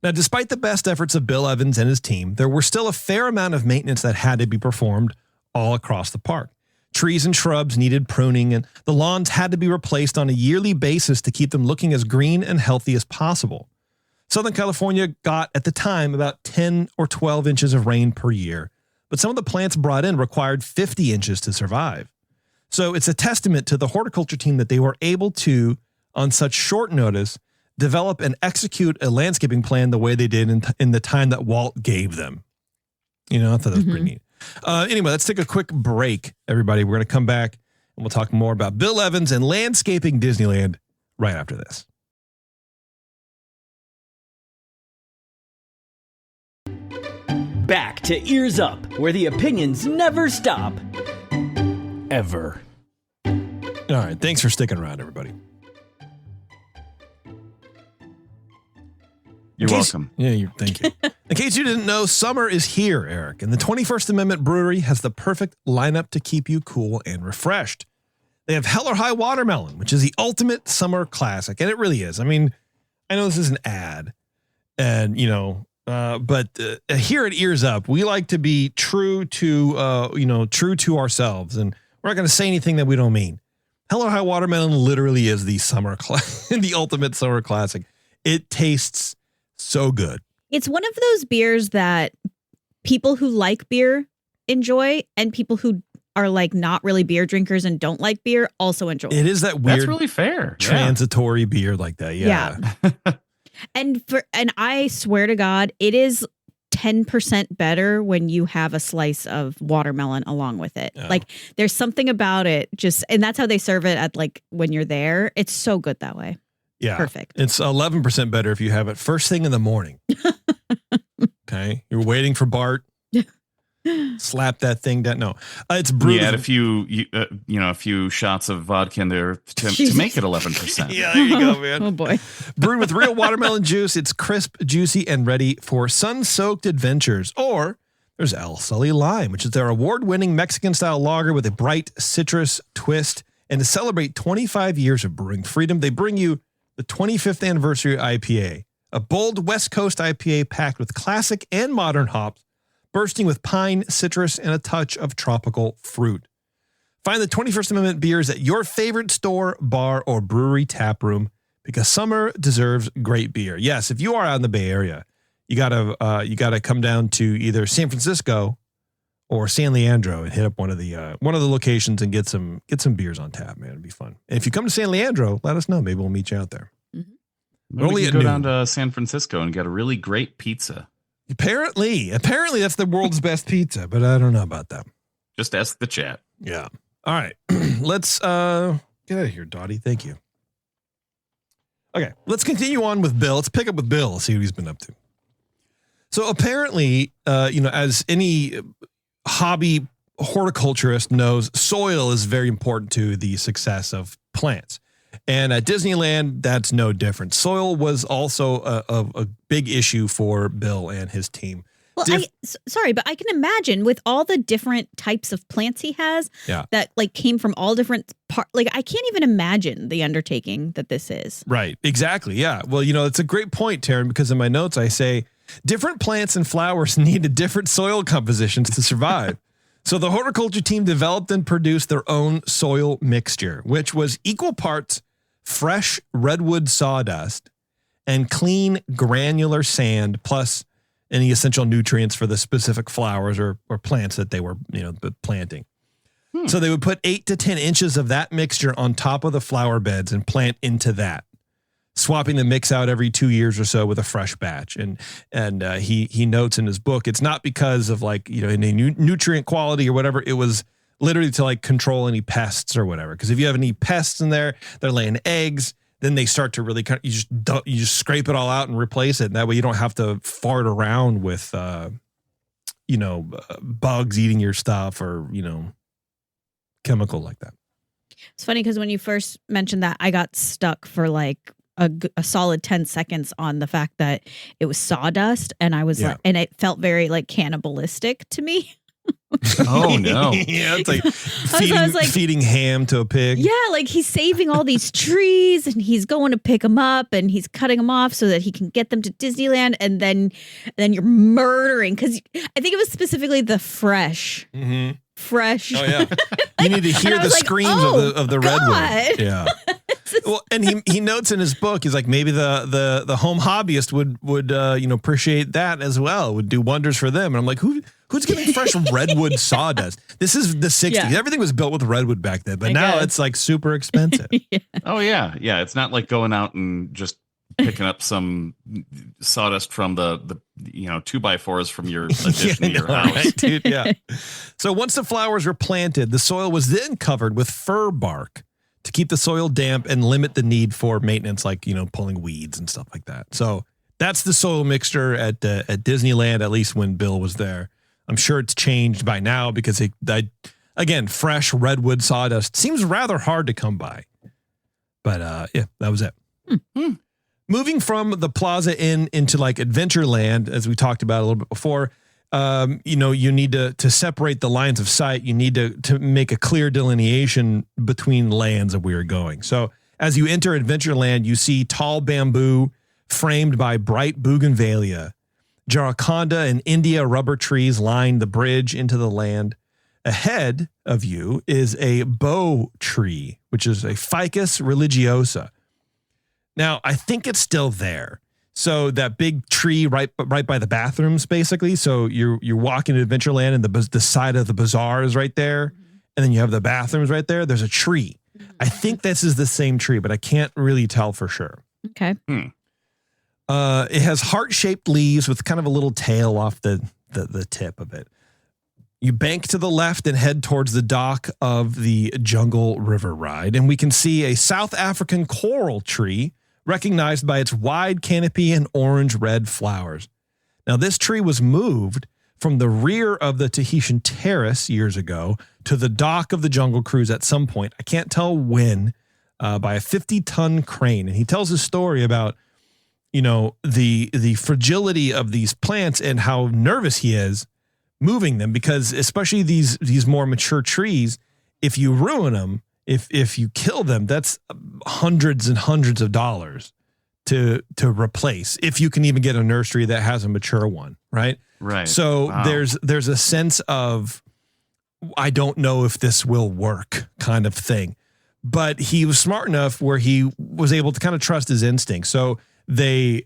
Now, despite the best efforts of Bill Evans and his team, there were still a fair amount of maintenance that had to be performed all across the park. Trees and shrubs needed pruning, and the lawns had to be replaced on a yearly basis to keep them looking as green and healthy as possible. Southern California got, at the time, about 10 or 12 inches of rain per year, but some of the plants brought in required 50 inches to survive. So it's a testament to the horticulture team that they were able to, on such short notice, develop and execute a landscaping plan the way they did in the time that Walt gave them. I thought that was pretty neat. Anyway, let's take a quick break, everybody. We're going to come back and we'll talk more about Bill Evans and landscaping Disneyland right after this. Back to Ears Up, where the opinions never stop. Ever. All right. Thanks for sticking around, everybody. You're welcome. Thank you. In case you didn't know, summer is here, Eric, and the 21st Amendment Brewery has the perfect lineup to keep you cool and refreshed. They have Hell or High Watermelon, which is the ultimate summer classic, and it really is. I mean, I know this is an ad, and but here at Ears Up, we like to be true to ourselves, and we're not going to say anything that we don't mean. Hell or High Watermelon literally is the the ultimate summer classic. It tastes so good. It's one of those beers that people who like beer enjoy, and people who are like not really beer drinkers and don't like beer also enjoy. It is that weird, That's really fair. transitory beer like that. Yeah. And I swear to God, it is 10% better when you have a slice of watermelon along with it. Oh. Like there's something about it and that's how they serve it at like when you're there. It's so good that way. Yeah. Perfect. It's 11% better if you have it first thing in the morning. Okay. You're waiting for Bart. Slap that thing down. No, it's brewed. You add a few shots of vodka in there to make it 11%. Yeah, there you go, man. Oh boy. Brewed with real watermelon juice. It's crisp, juicy, and ready for sun-soaked adventures. Or there's El Sully Lime, which is their award-winning Mexican-style lager with a bright citrus twist. And to celebrate 25 years of brewing freedom, they bring you the 25th anniversary IPA, a bold West Coast IPA packed with classic and modern hops, bursting with pine, citrus, and a touch of tropical fruit. Find the 21st Amendment beers at your favorite store, bar, or brewery tap room because summer deserves great beer. Yes, if you are out in the Bay Area, you gotta come down to either San Francisco or San Leandro and hit up one of the locations and get some beers on tap, man. It'd be fun. And if you come to San Leandro, let us know. Maybe we'll meet you out there. Maybe we can go down to San Francisco and get a really great pizza. Apparently that's the world's best pizza, but I don't know about that. Just ask the chat. Yeah. All right. Let's get out of here, Dottie. Thank you. Okay. Let's continue on with Bill. Let's pick up with Bill. See what he's been up to. So apparently, as any hobby horticulturist knows, soil is very important to the success of plants. And at Disneyland, that's no different. Soil was also a big issue for Bill and his team. Well, sorry, but I can imagine with all the different types of plants he has that like came from all different parts. Like I can't even imagine the undertaking that this is. Right. Exactly. Yeah. Well, it's a great point, Taryn, because in my notes, I say different plants and flowers need a different soil compositions to survive. So the horticulture team developed and produced their own soil mixture, which was equal parts fresh redwood sawdust and clean granular sand, plus any essential nutrients for the specific flowers or plants that they were, planting. So they would put 8 to 10 inches of that mixture on top of the flower beds and plant into that, swapping the mix out every 2 years or so with a fresh batch. And he notes in his book, it's not because of any nutrient quality or whatever. It was literally to control any pests or whatever. Because if you have any pests in there, they're laying eggs, then they start to really you just scrape it all out and replace it. And that way you don't have to fart around with, bugs eating your stuff or, chemical like that. It's funny because when you first mentioned that, I got stuck for a solid 10 seconds on the fact that it was sawdust. And I was and it felt very cannibalistic to me. Oh no. Yeah, it's like feeding ham to a pig. Yeah, he's saving all these trees and he's going to pick them up and he's cutting them off so that he can get them to Disneyland, and then you're murdering, because I think it was specifically the fresh. Oh yeah. You need to hear the screams of the redwood. Yeah. Well, and he notes in his book, he's like, maybe the home hobbyist would appreciate that as well. Would do wonders for them. And I'm like, who's getting fresh redwood sawdust? This is the 60s. Yeah. Everything was built with redwood back then, but now it's super expensive. Yeah. Oh yeah. Yeah. It's not like going out and just picking up some sawdust from the 2x4s from your addition to your house. Right, dude? Yeah. So once the flowers were planted, the soil was then covered with fir bark to keep the soil damp and limit the need for maintenance, pulling weeds and stuff like that. So that's the soil mixture at Disneyland, at least when Bill was there. I'm sure it's changed by now because again, fresh redwood sawdust seems rather hard to come by. But that was it. Moving from the Plaza Inn into Adventureland, as we talked about a little bit before, you need to separate the lines of sight. You need to make a clear delineation between lands of where you're going. So as you enter Adventureland, you see tall bamboo framed by bright bougainvillea. Jaraconda and India rubber trees line the bridge into the land. Ahead of you is a bow tree, which is a Ficus religiosa. Now, I think it's still there. So that big tree right by the bathrooms, basically. So you're walking to Adventureland and the side of the bazaar is right there. and then you have the bathrooms right there. There's a tree. I think this is the same tree, but I can't really tell for sure. Okay. It has heart-shaped leaves with kind of a little tail off the tip of it. You bank to the left and head towards the dock of the Jungle River ride, and we can see a South African coral tree recognized by its wide canopy and orange-red flowers. Now, this tree was moved from the rear of the Tahitian Terrace years ago to the dock of the Jungle Cruise at some point. I can't tell when, by a 50-ton crane. And he tells a story about, the fragility of these plants and how nervous he is moving them, because especially these more mature trees, if you ruin them, if you kill them, that's hundreds and hundreds of dollars to replace, if you can even get a nursery that has a mature one, right? Right. So Wow. there's a sense of, I don't know if this will work kind of thing. But he was smart enough where he was able to kind of trust his instincts. So they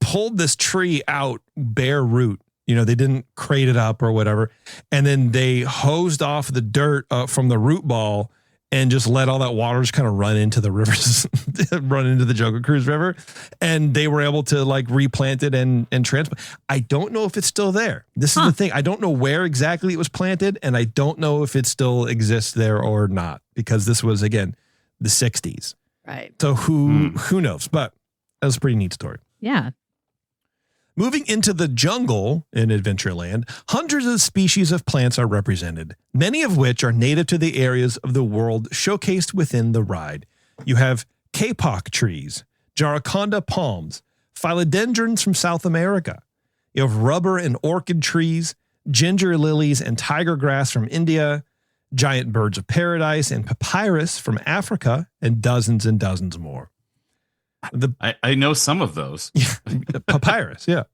pulled this tree out bare root. They didn't crate it up or whatever. And then they hosed off the dirt from the root ball and just let all that water just kind of run into the rivers, run into the Jungle Cruise River. And they were able to replant it and transplant. I don't know if it's still there. This is the thing. I don't know where exactly it was planted, and I don't know if it still exists there or not, because this was, again, the 60s. Right. So who knows? But that was a pretty neat story. Yeah. Moving into the jungle in Adventureland, hundreds of species of plants are represented, many of which are native to the areas of the world showcased within the ride. You have kapok trees, Jaraconda palms, philodendrons from South America. You have rubber and orchid trees, ginger lilies and tiger grass from India, giant birds of paradise and papyrus from Africa, and dozens more. I know some of those. Papyrus, yeah.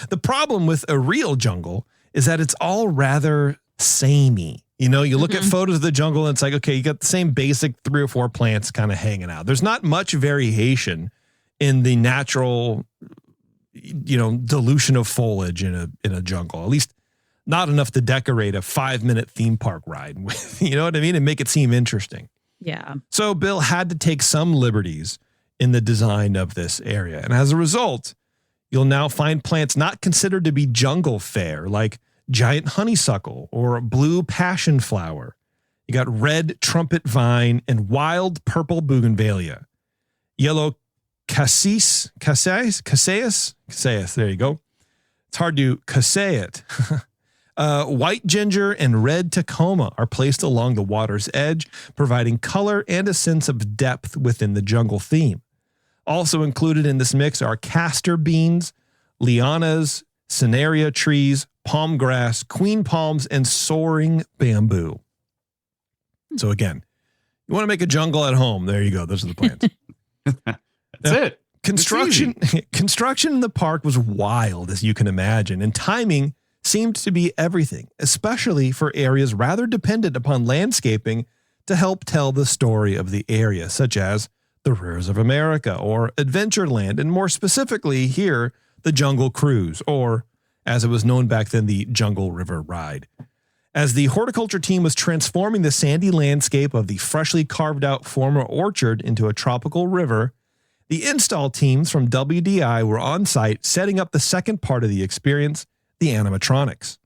The problem with a real jungle is that it's all rather samey. You look at photos of the jungle and it's like, okay, you got the same basic 3 or 4 plants kind of hanging out. There's not much variation in the natural, dilution of foliage in a jungle. At least not enough to decorate a 5-minute theme park ride with, you know what I mean? And make it seem interesting. Yeah. So Bill had to take some liberties in the design of this area. And as a result, you'll now find plants not considered to be jungle fare, like giant honeysuckle or blue passion flower. You got red trumpet vine and wild purple bougainvillea. Yellow cassis, there you go. It's hard to say it. White ginger and red tacoma are placed along the water's edge, providing color and a sense of depth within the jungle theme. Also included in this mix are castor beans, lianas, cineraria trees, palm grass, queen palms, and soaring bamboo. So again, you want to make a jungle at home. There you go. Those are the plants. That's it. Construction in the park was wild, as you can imagine, and timing seemed to be everything, especially for areas rather dependent upon landscaping to help tell the story of the area, such as the Rivers of America or Adventureland, and more specifically here, the Jungle Cruise, or as it was known back then, the Jungle River Ride. As the horticulture team was transforming the sandy landscape of the freshly carved out former orchard into a tropical river, the install teams from WDI were on site setting up the second part of the experience, the animatronics.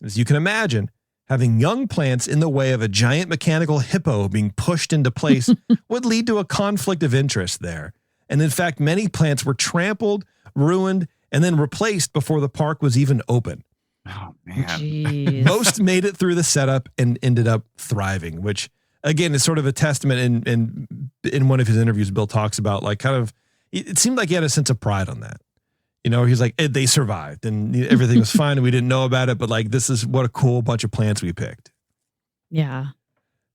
As you can imagine, having young plants in the way of a giant mechanical hippo being pushed into place would lead to a conflict of interest there. And in fact, many plants were trampled, ruined, and then replaced before the park was even open. Oh, man. Jeez. Most made it through the setup and ended up thriving, which again is sort of a testament. In one of his interviews, Bill talks about it seemed like he had a sense of pride on that. He's like, they survived and everything was fine and we didn't know about it, but this is what a cool bunch of plants we picked. Yeah.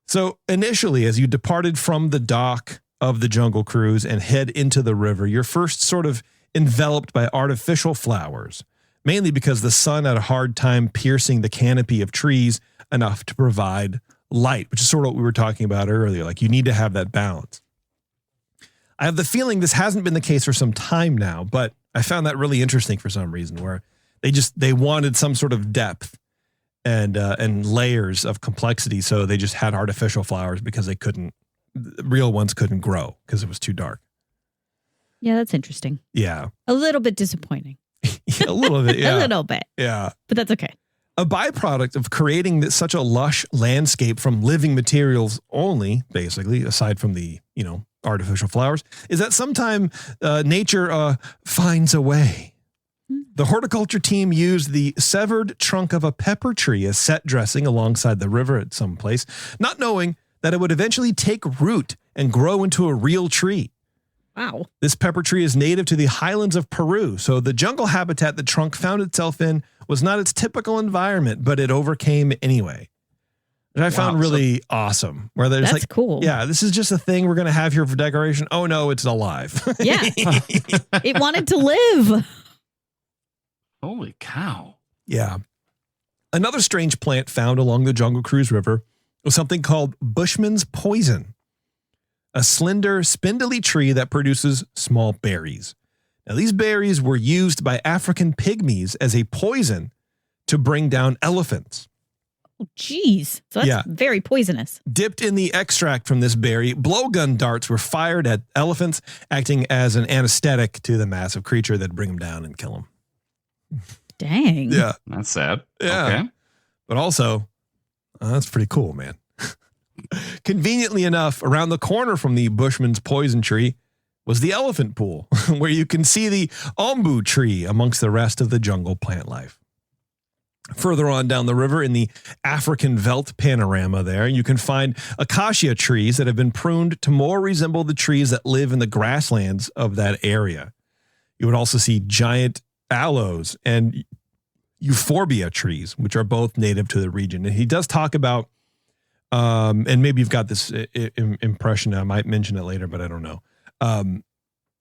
So initially, as you departed from the dock of the Jungle Cruise and head into the river, you're first sort of enveloped by artificial flowers, mainly because the sun had a hard time piercing the canopy of trees enough to provide light, which is sort of what we were talking about earlier. You need to have that balance. I have the feeling this hasn't been the case for some time now, but I found that really interesting for some reason, where they wanted some sort of depth. and layers of complexity. So they just had artificial flowers because real ones couldn't grow because it was too dark. Yeah, that's interesting. Yeah. A little bit disappointing. A little bit. Yeah. A little bit. Yeah. But that's okay. A byproduct of creating such a lush landscape from living materials only, basically, aside from the, artificial flowers, is that sometime nature finds a way. The horticulture team used the severed trunk of a pepper tree as set dressing alongside the river at some place, not knowing that it would eventually take root and grow into a real tree. Wow. This pepper tree is native to the highlands of Peru, so the jungle habitat the trunk found itself in was not its typical environment, but it overcame anyway. Which I found really awesome. Where there's that's cool. Yeah, this is just a thing we're going to have here for decoration. Oh no, it's alive. Yeah. It wanted to live. Holy cow. Yeah. Another strange plant found along the Jungle Cruise River was something called Bushman's poison, a slender, spindly tree that produces small berries. Now, these berries were used by African pygmies as a poison to bring down elephants. Oh, geez. So that's very poisonous. Dipped in the extract from this berry, blowgun darts were fired at elephants, acting as an anesthetic to the massive creature that'd bring them down and kill them. Dang. Yeah. That's sad. Yeah. Okay. But also, that's pretty cool, man. Conveniently enough, around the corner from the Bushman's poison tree was the elephant pool, where you can see the ombu tree amongst the rest of the jungle plant life. Further on down the river in the African veldt panorama there, you can find acacia trees that have been pruned to more resemble the trees that live in the grasslands of that area. You would also see giant aloes and euphorbia trees, which are both native to the region. And he does talk about, and maybe you've got this impression, I might mention it later, but I don't know.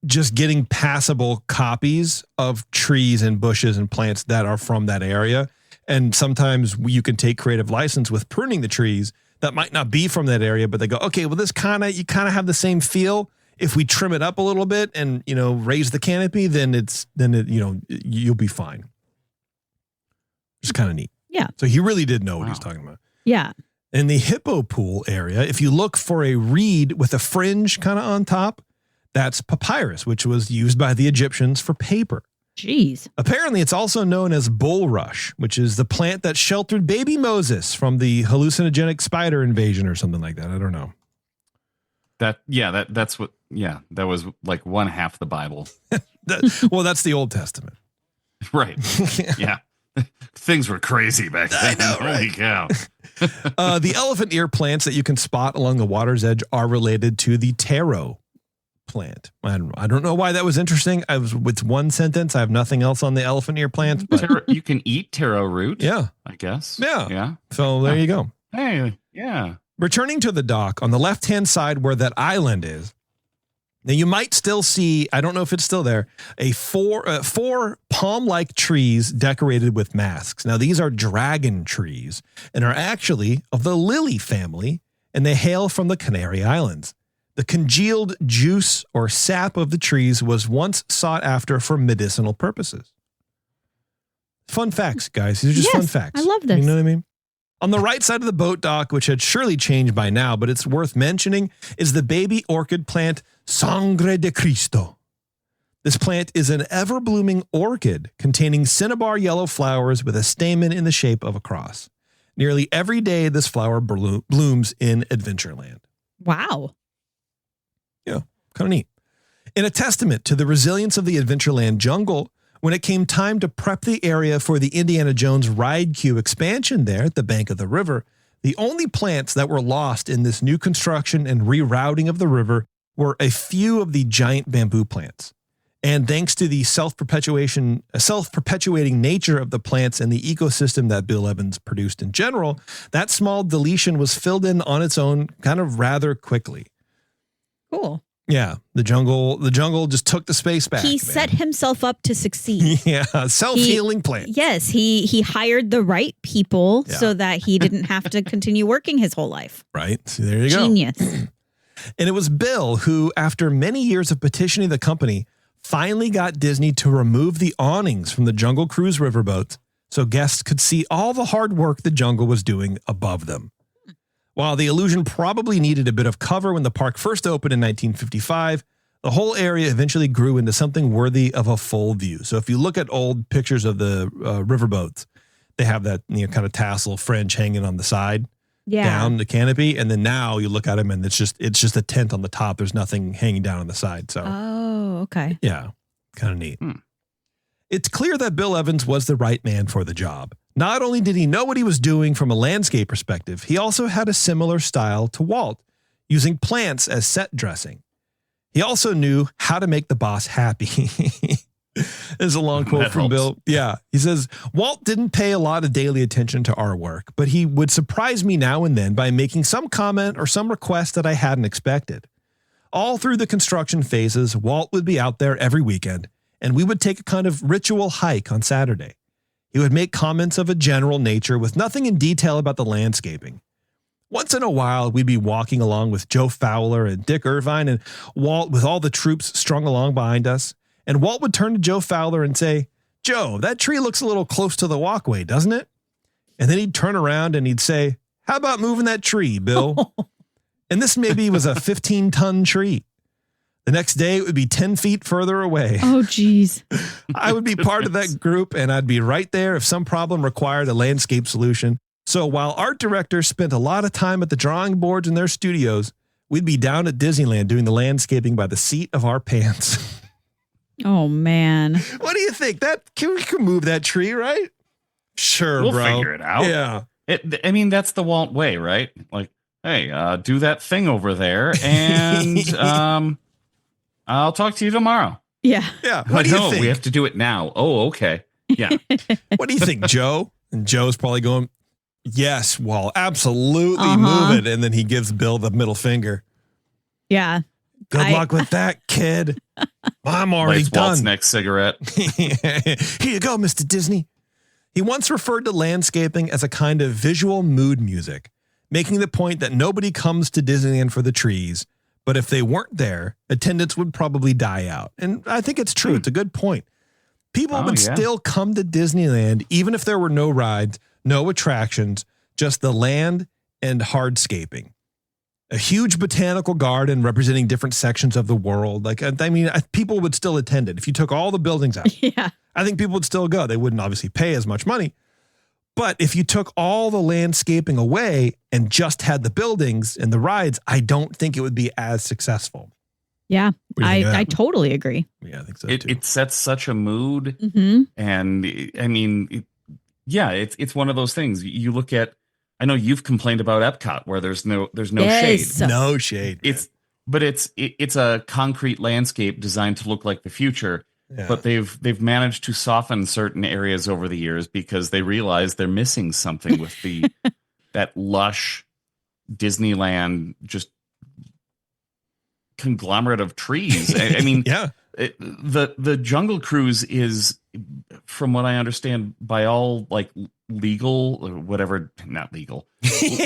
Just getting passable copies of trees and bushes and plants that are from that area. And sometimes you can take creative license with pruning the trees that might not be from that area, but they go, okay, well, you kind of have the same feel. If we trim it up a little bit and, raise the canopy, then you'll be fine. It's kind of neat. Yeah. So he really did know what he's talking about. Yeah. In the hippo pool area, if you look for a reed with a fringe kind of on top, that's papyrus, which was used by the Egyptians for paper. Jeez. Apparently, it's also known as bulrush, which is the plant that sheltered baby Moses from the hallucinogenic spider invasion or something like that. I don't know. That was like one half the Bible. That's the Old Testament. Right. Yeah. Things were crazy back then. I know, right? Holy cow. The elephant ear plants that you can spot along the water's edge are related to the taro plant. I don't know why that was interesting. With one sentence. I have nothing else on the elephant ear plants. But you can eat taro root. Yeah. I guess. Yeah. Yeah. So there you go. Hey, yeah. Returning to the dock on the left-hand side where that island is. Now you might still see, I don't know if it's still there, four palm-like trees decorated with masks. Now these are dragon trees and are actually of the lily family, and they hail from the Canary Islands. The congealed juice or sap of the trees was once sought after for medicinal purposes. Fun facts, guys. These are just fun facts. I love this. You know what I mean? On the right side of the boat dock, which had surely changed by now, but it's worth mentioning, is the baby orchid plant Sangre de Cristo. This plant is an ever-blooming orchid containing cinnabar yellow flowers with a stamen in the shape of a cross. Nearly every day, this flower blooms in Adventureland. Wow. Yeah, kind of neat. In a testament to the resilience of the Adventureland jungle, when it came time to prep the area for the Indiana Jones ride queue expansion there at the bank of the river, the only plants that were lost in this new construction and rerouting of the river were a few of the giant bamboo plants. And thanks to the self-perpetuating nature of the plants and the ecosystem that Bill Evans produced in general, that small deletion was filled in on its own kind of rather quickly. Cool. Yeah, the jungle just took the space back. He set himself up to succeed. Yeah, self-healing plant. Yes, he hired the right people so that he didn't have to continue working his whole life. Right. So there you go. Genius. And it was Bill who, after many years of petitioning the company, finally got Disney to remove the awnings from the Jungle Cruise riverboats so guests could see all the hard work the jungle was doing above them. While the illusion probably needed a bit of cover when the park first opened in 1955, the whole area eventually grew into something worthy of a full view. So if you look at old pictures of the riverboats, they have that kind of tassel fringe hanging on the side, down the canopy, and then now you look at them and it's just a tent on the top. There's nothing hanging down on the side. So okay, yeah, kind of neat. It's clear that Bill Evans was the right man for the job. Not only did he know what he was doing from a landscape perspective, he also had a similar style to Walt, using plants as set dressing. He also knew how to make the boss happy. There's a long quote from Bill. Yeah. He says, Walt didn't pay a lot of daily attention to our work, but he would surprise me now and then by making some comment or some request that I hadn't expected. All through the construction phases, Walt would be out there every weekend, and we would take a kind of ritual hike on Saturday. He would make comments of a general nature with nothing in detail about the landscaping. Once in a while, we'd be walking along with Joe Fowler and Dick Irvine and Walt with all the troops strung along behind us. And Walt would turn to Joe Fowler and say, Joe, that tree looks a little close to the walkway, doesn't it? And then he'd turn around and he'd say, how about moving that tree, Bill? And this maybe was a 15-ton tree. The next day, it would be 10 feet further away. Oh, geez. I would be part of that group, and I'd be right there if some problem required a landscape solution. So while art directors spent a lot of time at the drawing boards in their studios, we'd be down at Disneyland doing the landscaping by the seat of our pants. Oh, man. What do you think? We can move that tree, right? Sure, we'll bro. Figure it out. Yeah. I mean, that's the Walt way, right? Like, hey, do that thing over there, and I'll talk to you tomorrow. Yeah. Yeah. What do you think? We have to do it now. Oh, okay. Yeah. What do you think, Joe? And Joe's probably going, yes, Walt, absolutely move it. And then he gives Bill the middle finger. Yeah. Good luck with that, kid. I'm already Lights done. Walt's next cigarette. Here you go, Mr. Disney. He once referred to landscaping as a kind of visual mood music, making the point that nobody comes to Disneyland for the trees, but if they weren't there, attendance would probably die out. And I think it's true. It's a good point. People would still come to Disneyland, even if there were no rides, no attractions, just the land and hardscaping. A huge botanical garden representing different sections of the world. People would still attend it. If you took all the buildings out, I think people would still go. They wouldn't obviously pay as much money. But if you took all the landscaping away and just had the buildings and the rides, I don't think it would be as successful. Yeah, I totally agree. Yeah, I think so too. It sets such a mood. Mm-hmm. And I mean, it's one of those things. You look at, I know you've complained about Epcot where there's no shade. No shade. It's a concrete landscape designed to look like the future. Yeah. But they've managed to soften certain areas over the years because they realize they're missing something with that lush Disneyland just conglomerate of trees. I mean, the Jungle Cruise is, from what I understand, by all like legal or whatever, not legal,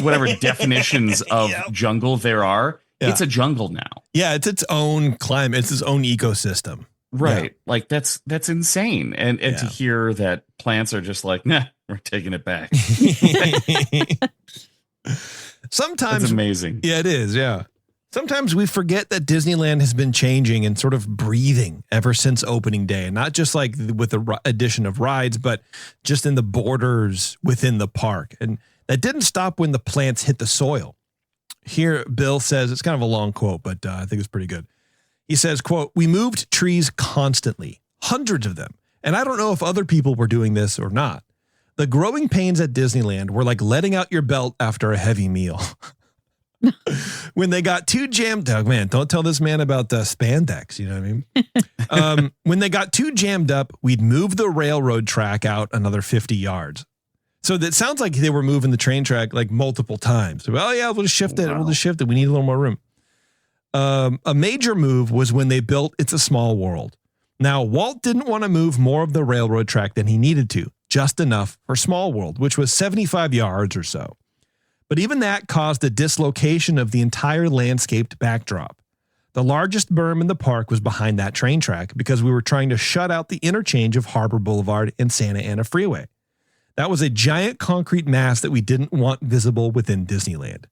whatever definitions of jungle there are, it's a jungle now. Yeah, it's its own climate, it's its own ecosystem. Right. Yeah. Like that's insane. And to hear that plants are just like, nah, we're taking it back. Sometimes it's amazing. Yeah, it is. Yeah. Sometimes we forget that Disneyland has been changing and sort of breathing ever since opening day. And not just like with the addition of rides, but just in the borders within the park. And that didn't stop when the plants hit the soil. Here, Bill says, it's kind of a long quote, but I think it's pretty good. He says, quote, we moved trees constantly, hundreds of them. And I don't know if other people were doing this or not. The growing pains at Disneyland were like letting out your belt after a heavy meal. When they got too jammed up, man, don't tell this man about the spandex. You know what I mean? When they got too jammed up, we'd move the railroad track out another 50 yards. So that sounds like they were moving the train track like multiple times. Well, yeah, we'll just shift it. We'll just shift it. We need a little more room. A major move was when they built It's a Small World. Now, Walt didn't want to move more of the railroad track than he needed to, just enough for Small World, which was 75 yards or so. But even that caused a dislocation of the entire landscaped backdrop. The largest berm in the park was behind that train track because we were trying to shut out the interchange of Harbor Boulevard and Santa Ana Freeway. That was a giant concrete mass that we didn't want visible within Disneyland.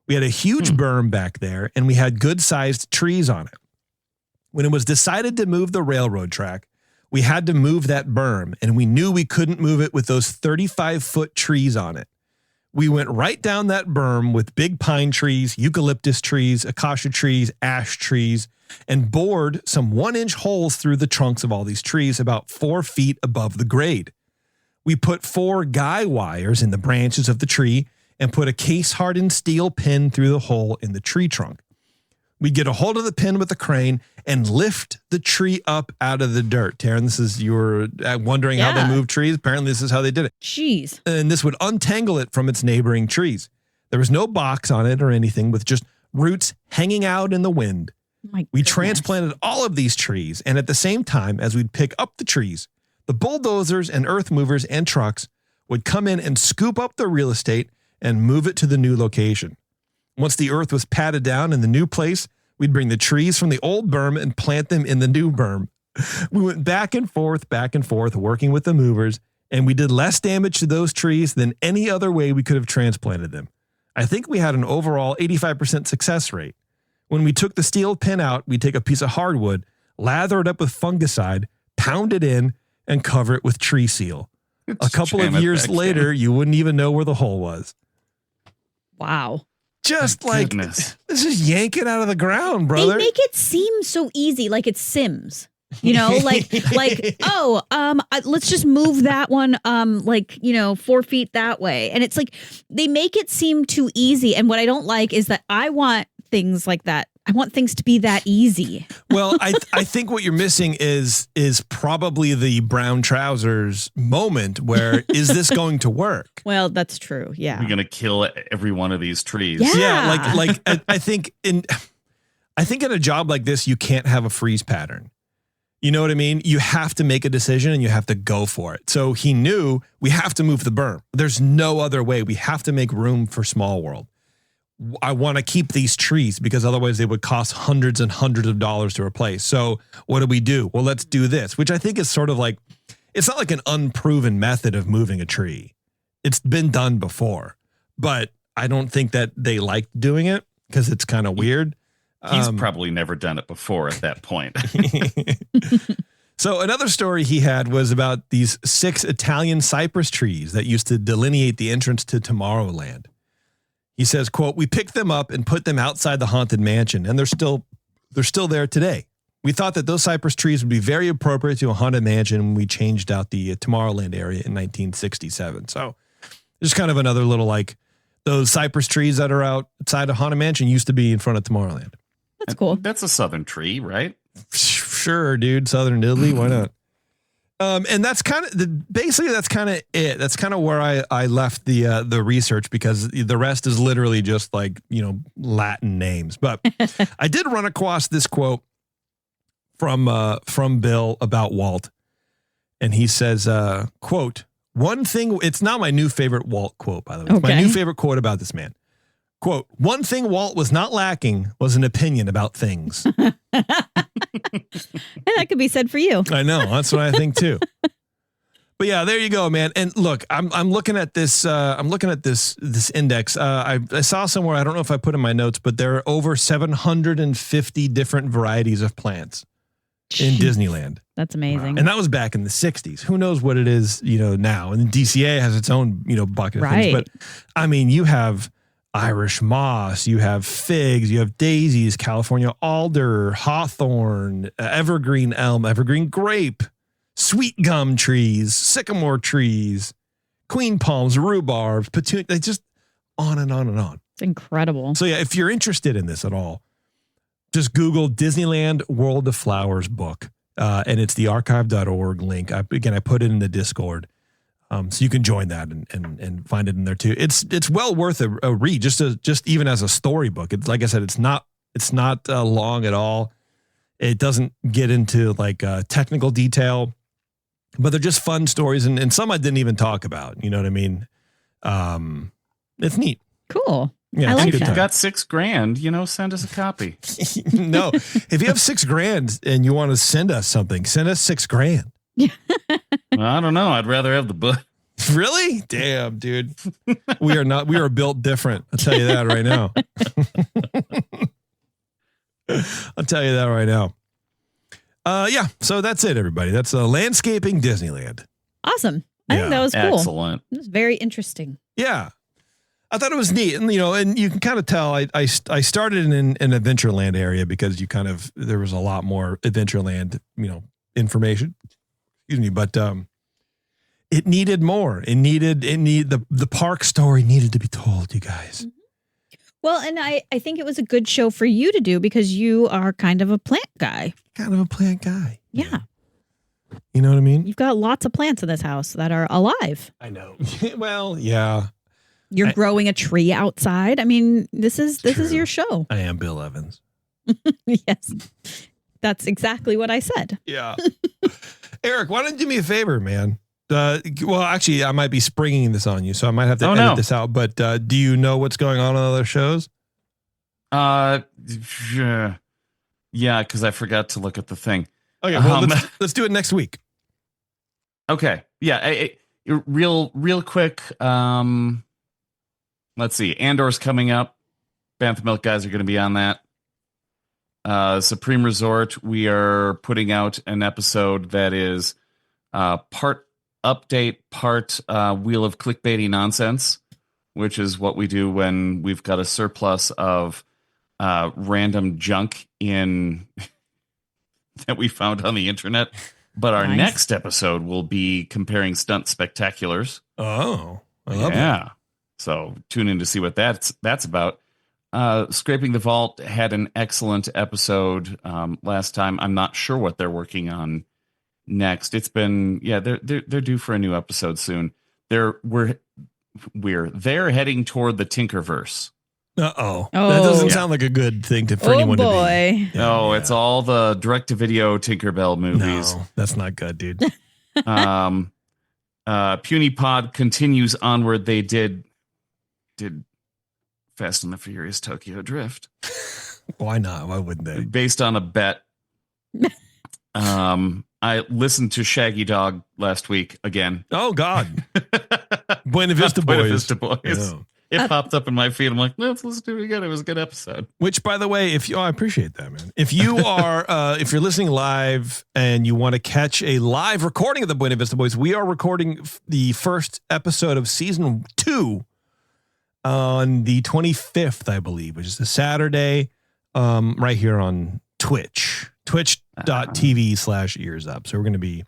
We had a huge berm back there, and we had good-sized trees on it. When it was decided to move the railroad track, we had to move that berm, and we knew we couldn't move it with those 35-foot trees on it. We went right down that berm with big pine trees, eucalyptus trees, acacia trees, ash trees, and bored some 1-inch holes through the trunks of all these trees about 4 feet above the grade. We put 4 guy wires in the branches of the tree and put a case-hardened steel pin through the hole in the tree trunk. We'd get a hold of the pin with a crane and lift the tree up out of the dirt. Taryn, this is, you were wondering how they move trees. Apparently, this is how they did it. Jeez. And this would untangle it from its neighboring trees. There was no box on it or anything, with just roots hanging out in the wind. We transplanted all of these trees, and at the same time as we'd pick up the trees, the bulldozers and earth movers and trucks would come in and scoop up the real estate and move it to the new location. Once the earth was patted down in the new place, we'd bring the trees from the old berm and plant them in the new berm. We went back and forth, working with the movers, and we did less damage to those trees than any other way we could have transplanted them. I think we had an overall 85% success rate. When we took the steel pin out, we'd take a piece of hardwood, lather it up with fungicide, pound it in, and cover it with tree seal. A couple of years later, you wouldn't even know where the hole was. Wow. Just like, this is yanking out of the ground, brother. They make it seem so easy, like it's Sims. You know, let's just move that one, 4 feet that way. And it's like, they make it seem too easy. And what I don't like is that I want things like that. I want things to be that easy. Well, I think what you're missing is probably the brown trousers moment where, is this going to work? Well, that's true. Yeah. We're going to kill every one of these trees. Yeah. I think in a job like this, you can't have a freeze pattern. You know what I mean? You have to make a decision and you have to go for it. So he knew, we have to move the berm. There's no other way. We have to make room for Small World. I want to keep these trees because otherwise they would cost hundreds and hundreds of dollars to replace. So what do? Well, let's do this, which I think is sort of like, it's not like an unproven method of moving a tree. It's been done before, but I don't think that they liked doing it because it's kind of weird. He's probably never done it before at that point. So another story he had was about these 6 Italian cypress trees that used to delineate the entrance to Tomorrowland. He says, quote, "We picked them up and put them outside the Haunted Mansion, and they're still there today. We thought that those cypress trees would be very appropriate to a Haunted Mansion when we changed out the Tomorrowland area in 1967. So just kind of another little, like, those cypress trees that are outside of Haunted Mansion used to be in front of Tomorrowland. That's cool. That's a southern tree, right? Sure, dude. Southern Italy. Why not? And that's kind of that's kind of it. That's kind of where I left the research, because the rest is literally just like, Latin names. But I did run across this quote from Bill about Walt. And he says, quote, "One thing," it's not my new favorite Walt quote, by the way. It's my new favorite quote about this man. Quote, "One thing Walt was not lacking was an opinion about things." And that could be said for you. I know. That's what I think too. But yeah, there you go, man. And look, I'm looking at this. I'm looking at this index. I saw somewhere, I don't know if I put in my notes, but there are over 750 different varieties of plants in Disneyland. That's amazing. Wow. And that was back in the 60s. Who knows what it is, now. And DCA has its own, bucket of things. But I mean, you have Irish moss, you have figs, you have daisies, California alder, hawthorn, evergreen elm, evergreen grape, sweet gum trees, sycamore trees, queen palms, rhubarb, petunia, just on and on and on. It's incredible. So yeah, if you're interested in this at all, just Google Disneyland World of Flowers book. And it's the archive.org link. I put it in the Discord. So you can join that and find it in there too. It's well worth a read, just even as a storybook. It's like I said, it's not long at all. It doesn't get into like technical detail, but they're just fun stories, and some I didn't even talk about. You know what I mean? It's neat. Cool. Yeah, I like if that. you got $6,000, send us a copy. No, if you have $6,000 and you want to send us something, send us $6,000. Well, I don't know. I'd rather have the book. Really? Damn, dude. We are built different. I'll tell you that right now. I'll tell you that right now. Yeah. So that's it, everybody. That's Landscaping Disneyland. Awesome. I think that was cool. Excellent. It was very interesting. Yeah. I thought it was neat. And, and you can kind of tell I started in an Adventureland area because there was a lot more Adventureland, information. Excuse me. But, it needed more. The park story needed to be told, you guys. Well, and I think it was a good show for you to do because you are kind of a plant guy. Kind of a plant guy. Yeah. You know what I mean? You've got lots of plants in this house that are alive. I know. Well, yeah. You're growing a tree outside. I mean, this is your show. I am Bill Evans. Yes. That's exactly what I said. Yeah. Eric, why don't you do me a favor, man? Well, actually, I might be springing this on you, so I might have to edit this out. But do you know what's going on other shows? Yeah, because I forgot to look at the thing. Okay, well, let's do it next week. Okay, yeah, real quick. Let's see, Andor's coming up. Bantha Milk guys are going to be on that. Supreme Resort, we are putting out an episode that is part update, part wheel of clickbaity nonsense, which is what we do when we've got a surplus of random junk in that we found on the internet. But our next episode will be comparing stunt spectaculars. Oh, I love it. Yeah. So tune in to see what that's about. Scraping the Vault had an excellent episode last time. I'm not sure what they're working on next. It's been they're due for a new episode soon. They're heading toward the Tinkerverse. Oh, that doesn't sound like a good thing for anyone to be. No, it's all the direct-to-video Tinkerbell movies. No, that's not good, dude. Puny Pod continues onward. They did Fast and the Furious Tokyo Drift. Why not? Why wouldn't they? Based on a bet. I listened to Shaggy Dog last week again. Oh, God. Buena Vista Boys. Buena Vista Boys. Yeah. It popped up in my feed. I'm like, let's listen to it again. It was a good episode. Which, by the way, I appreciate that, man. If you are, if you're listening live and you want to catch a live recording of the Buena Vista Boys, we are recording the first episode of season 2 on the 25th, I believe, which is a Saturday, right here on twitch.tv/EarzUp. So we're going to be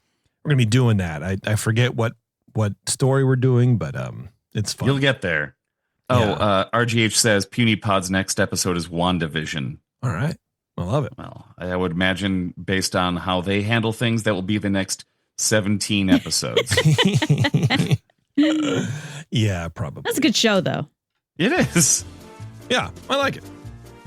doing that. I forget what story we're doing, but it's fun. You'll get there. RGH says Puny Pod's next episode is WandaVision. All right. I love it. Well, I would imagine based on how they handle things, that will be the next 17 episodes. Yeah, probably. That's a good show, though. It is. Yeah, I like it.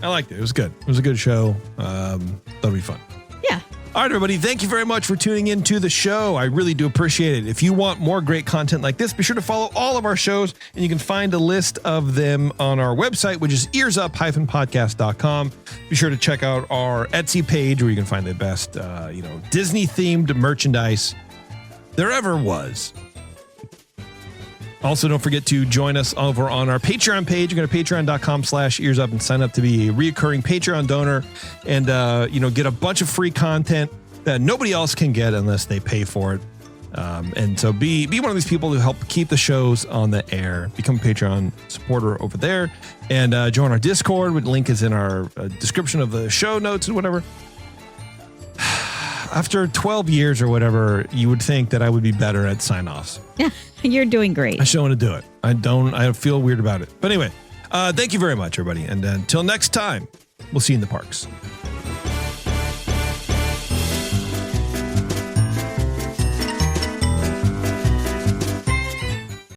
I liked it. It was good. It was a good show. That'll be fun. Yeah. All right, everybody. Thank you very much for tuning in to the show. I really do appreciate it. If you want more great content like this, be sure to follow all of our shows, and you can find a list of them on our website, which is earsup-podcast.com. Be sure to check out our Etsy page where you can find the best, Disney-themed merchandise there ever was. Also, don't forget to join us over on our Patreon page. You go to patreon.com/earsup and sign up to be a reoccurring Patreon donor and, get a bunch of free content that nobody else can get unless they pay for it. And so be one of these people who help keep the shows on the air. Become a Patreon supporter over there and join our Discord. The link is in our description of the show notes and whatever. After 12 years or whatever, you would think that I would be better at sign-offs. Yeah, you're doing great. I still want to do it. I feel weird about it. But anyway, thank you very much, everybody. And until next time, we'll see you in the parks.